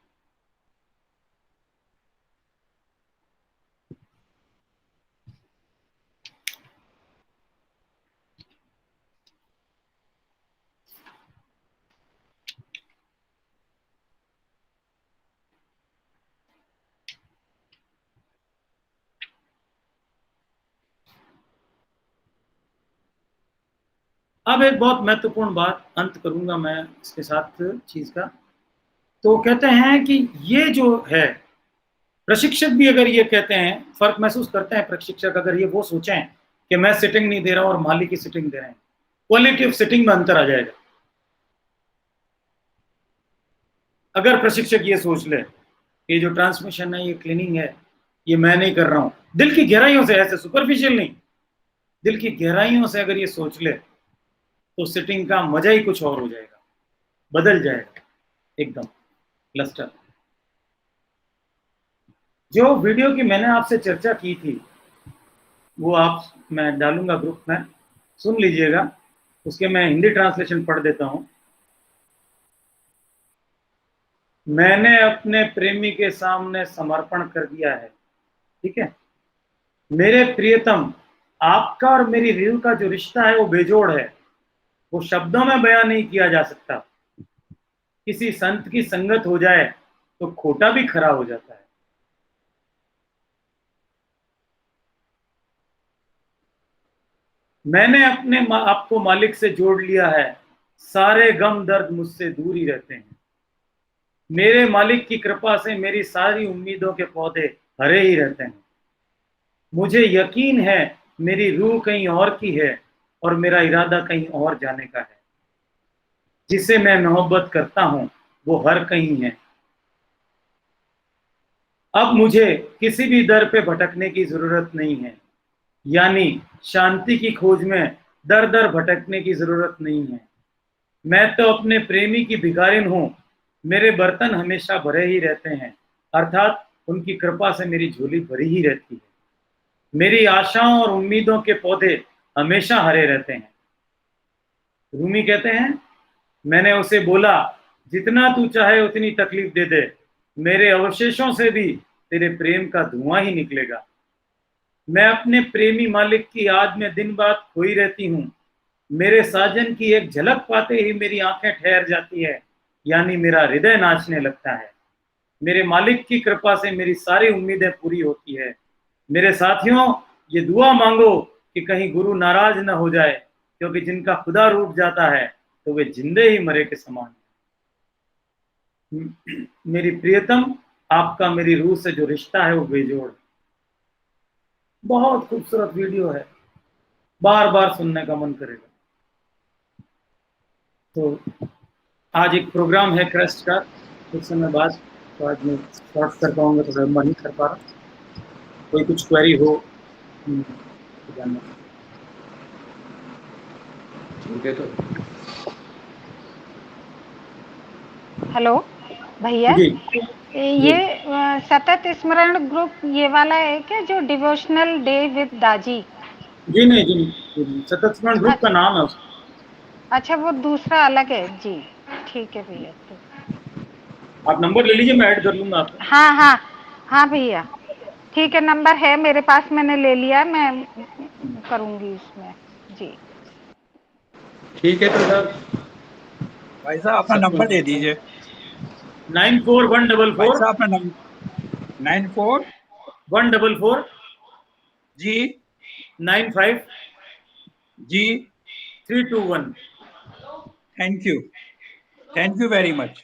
Speaker 1: अब एक बहुत महत्वपूर्ण बात अंत करूंगा मैं इसके साथ चीज का। तो कहते हैं कि ये जो है, प्रशिक्षक भी अगर ये कहते हैं, फर्क महसूस करते हैं प्रशिक्षक अगर ये वो सोचें कि मैं सिटिंग नहीं दे रहा हूं और मालिक की सिटिंग दे रहे हैं, क्वालिटी ऑफ सिटिंग में अंतर आ जाएगा। अगर प्रशिक्षक ये सोच ले कि जो ट्रांसमिशन है, ये क्लीनिंग है, ये मैं नहीं कर रहा हूं, दिल की गहराइयों से, ऐसे सुपरफिशियल नहीं, दिल की गहराइयों से अगर ये सोच ले, तो सिटिंग का मजा ही कुछ और हो जाएगा, बदल जाएगा एकदम लस्टर। जो वीडियो की मैंने आपसे चर्चा की थी वो मैं डालूंगा ग्रुप में, सुन लीजिएगा। उसके मैं हिंदी ट्रांसलेशन पढ़ देता हूं। मैंने अपने प्रेमी के सामने समर्पण कर दिया है, ठीक है। मेरे प्रियतम, आपका और मेरी रूह का जो रिश्ता है वो बेजोड़ है, वो शब्दों में बयान नहीं किया जा सकता। किसी संत की संगत हो जाए तो खोटा भी खरा हो जाता है। मैंने अपने आपको मालिक से जोड़ लिया है, सारे गम दर्द मुझसे दूर ही रहते हैं। मेरे मालिक की कृपा से मेरी सारी उम्मीदों के पौधे हरे ही रहते हैं। मुझे यकीन है मेरी रूह कहीं और की है और मेरा इरादा कहीं और जाने का है। जिसे मैं मोहब्बत करता हूं वो हर कहीं है। अब मुझे किसी भी दर पे भटकने की जरूरत नहीं है, यानी शांति की खोज में दर दर भटकने की जरूरत नहीं है। मैं तो अपने प्रेमी की भिखारिन हूं, मेरे बर्तन हमेशा भरे ही रहते हैं, अर्थात उनकी कृपा से मेरी झोली भरी ही रहती है। मेरी आशाओं और उम्मीदों के पौधे हमेशा हरे रहते हैं। रूमी कहते हैं, मैंने उसे बोला जितना तू चाहे उतनी तकलीफ दे दे, मेरे अवशेषों से भी तेरे प्रेम का धुआं ही निकलेगा। मैं अपने प्रेमी मालिक की याद में दिन रात खोई रहती हूँ। मेरे साजन की एक झलक पाते ही मेरी आंखें ठहर जाती है, यानी मेरा हृदय नाचने लगता है। मेरे मालिक की कृपा से मेरी सारी उम्मीदें पूरी होती है। मेरे साथियों, ये दुआ मांगो कि कहीं गुरु नाराज न हो जाए, क्योंकि जिनका खुदा रूठ जाता है तो वे जिंदे ही मरे के समान हैं। मेरी प्रियतम, आपका मेरी रूह से जो रिश्ता है वो बेजोड़ है। बहुत खूबसूरत वीडियो है, बार बार सुनने का मन करेगा। तो आज एक प्रोग्राम है क्रेस्ट का, कुछ समय बाद, तो आज मैं शॉर्ट कर पाऊंगा तो मैं नहीं कर पा रहा। कोई कुछ क्वेरी हो तो जानना।
Speaker 2: ठीक है। तो
Speaker 10: हेलो भैया,
Speaker 1: जी
Speaker 10: ये सतत स्मरण ग्रुप ये वाला है क्या जो डिवोशनल डे विद दाजी?
Speaker 1: जी नहीं, जी नहीं, सतत स्मरण ग्रुप का नाम है उसका।
Speaker 10: अच्छा, वो दूसरा अलग है जी। ठीक है भैया।
Speaker 1: आप नंबर ले लीजिए, मैं ऐड कर लूंगा आपको।
Speaker 10: हाँ हाँ हाँ भैया, ठीक है, नंबर है मेरे पास, मैंने ले लिया, मैं करूंगी इसमें जी।
Speaker 2: ठीक है तो सर
Speaker 11: भाई साहब अपना नंबर दे दीजिए।
Speaker 1: 94
Speaker 11: भाई
Speaker 1: 144
Speaker 11: साहब अपना नंबर 94
Speaker 1: 144
Speaker 11: जी
Speaker 1: 95
Speaker 11: जी
Speaker 1: 321।
Speaker 11: Thank you very much.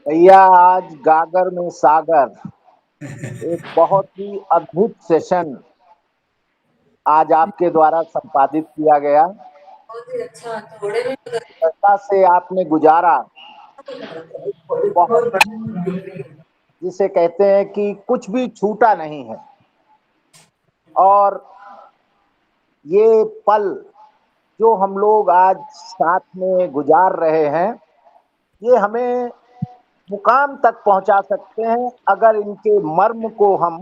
Speaker 9: भैया आज गागर में सागर, एक बहुत ही अद्भुत सेशन आज आपके द्वारा संपादित किया गया। जैसा से आपने गुजारा, बहुत जिसे कहते हैं कि कुछ भी छूटा नहीं है। और ये पल जो हम लोग आज साथ में गुजार रहे हैं, ये हमें मुकाम तक पहुंचा सकते हैं अगर इनके मर्म को हम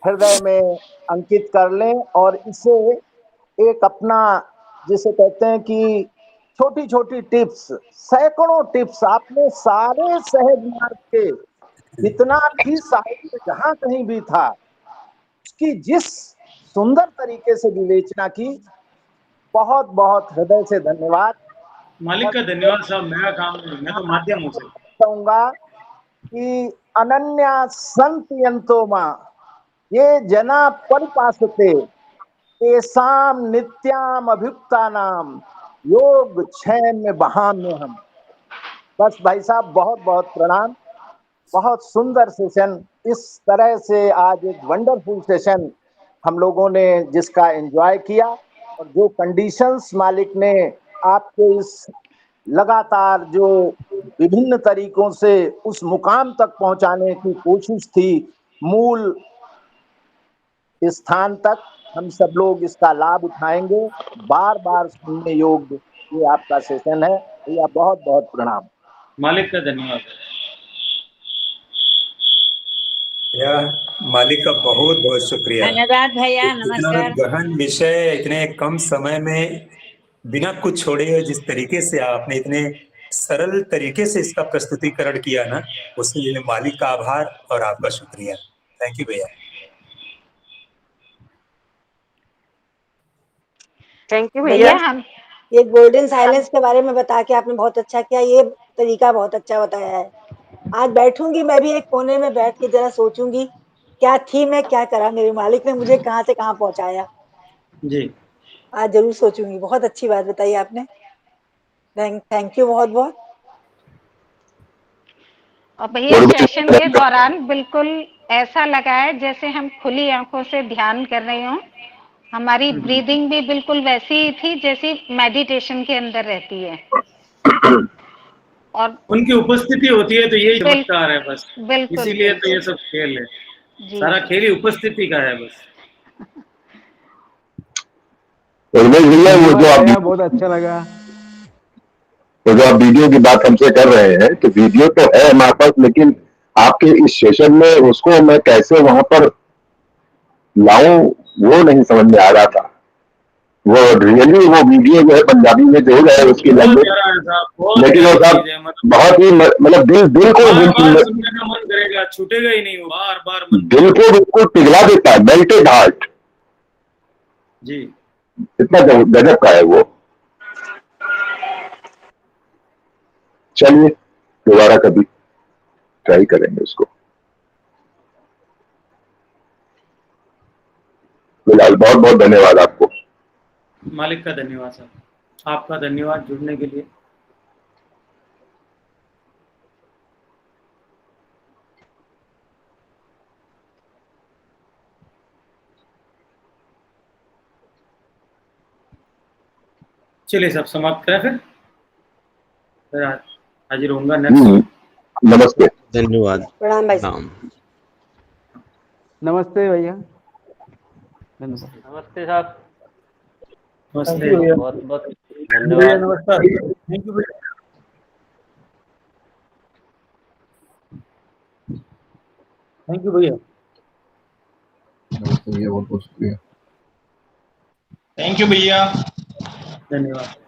Speaker 9: हृदय में अंकित कर लें और इसे एक अपना, जिसे कहते हैं कि छोटी छोटी टिप्स, सैकड़ों टिप्स आपने सारे सहज मार्ग के जितना भी साहित्य जहां कहीं भी था उसकी जिस सुंदर तरीके से विवेचना की, बहुत बहुत हृदय से धन्यवाद।
Speaker 1: मालिक का धन्यवाद साहब, मेरा काम नहीं, मैं तो माध्यम हूँ सर।
Speaker 9: कहूंगा कि अनन्या संत यंतो मां ये जना परिपासते तेसाम नित्याम अभियुक्ता नाम योग क्षय में बहाम में हम। बस भाई साहब बहुत बहुत प्रणाम। बहुत सुंदर सेशन, इस तरह से आज एक वंडरफुल सेशन हम लोगों ने जिसका एंजॉय किया, और जो कंडीशंस मालिक ने आपके इस लगातार जो विभिन्न तरीकों से उस मुकाम तक पहुंचाने की कोशिश थी, मूल स्थान तक, हम सब लोग इसका लाभ उठाएंगे। बार बार सुनने योग्य ये आपका सेशन है भैया, बहुत बहुत प्रणाम।
Speaker 1: मालिक का धन्यवाद।
Speaker 12: भैया मालिक का बहुत बहुत शुक्रिया।
Speaker 13: धन्यवाद भैया,
Speaker 12: इतना
Speaker 13: नमस्कार।
Speaker 12: गहन विषय इतने कम समय में बिना कुछ छोड़े हुए जिस तरीके से आपने इतने सरल तरीके से इसका प्रस्तुतिकरण किया ना, उसके लिए मालिक का आभार और आपका शुक्रिया। थैंक यू भैया।
Speaker 3: थैंक यू
Speaker 13: भैया
Speaker 3: भैया।
Speaker 13: हम ये गोल्डन साइलेंस के बारे में बता के आपने बहुत अच्छा किया, ये तरीका बहुत अच्छा बताया है। आज बैठूंगी मैं भी एक कोने में बैठ के जरा सोचूंगी क्या थी, मैं क्या करा, मेरे मालिक ने मुझे कहाँ से कहाँ पहुंचाया
Speaker 1: जी।
Speaker 13: आज जरूर सोचूंगी। बहुत अच्छी बात बताई आपने, थैंक यू बहुत बहुत।
Speaker 10: और भैया सेशन के दौरान बिल्कुल ऐसा लगा है जैसे हम खुली आंखों से ध्यान कर रहे हों। हमारी ब्रीदिंग भी बिल्कुल वैसी ही थी जैसी मेडिटेशन के अंदर रहती है। और
Speaker 1: उनकी उपस्थिति होती है तो यही चमत्कार है बस,
Speaker 10: बिल्कुल
Speaker 1: इसीलिए तो ये सब खेल है। सारा खेल ही उपस्थिति का है बस।
Speaker 14: भैया वो जो आप
Speaker 2: बहुत अच्छा लगा,
Speaker 14: तो जो आप वीडियो की बात हमसे कर रहे हैं, तो वीडियो तो है हमारे पास, लेकिन आपके इस सेशन में उसको मैं कैसे वहां पर लाऊं वो नहीं समझ में आ रहा था। वो रियली वो वीडियो जो है पंजाबी में जो है उसकी लैंग्वेज, लेकिन वो साहब बहुत ही मतलब दिल को
Speaker 1: सुनने का मन करेगा, छूटेगा ही नहीं, बार बार
Speaker 14: दिल को बिल्कुल पिघला देता है, मेल्टेड हार्ट
Speaker 1: जी।
Speaker 14: इतना गजब का है वो। चलिए दोबारा कभी ट्राई करेंगे उसको। फिलहाल बहुत बहुत धन्यवाद आपको।
Speaker 1: मालिक का धन्यवाद साहब, आपका धन्यवाद जुड़ने के लिए। चलिए सब समाप्त करें, फिर हाजिर होऊंगा नेक्स्ट।
Speaker 14: नमस्ते,
Speaker 15: धन्यवाद,
Speaker 13: प्रणाम भाई।
Speaker 2: नमस्ते भैया।
Speaker 7: नमस्ते साहब।
Speaker 1: नमस्ते,
Speaker 7: बहुत बहुत धन्यवाद।
Speaker 1: नमस्कार, थैंक यू भैया। थैंक यू भैया।
Speaker 15: भैया, बहुत बहुत शुक्रिया।
Speaker 11: थैंक यू भैया।
Speaker 1: धन्यवाद।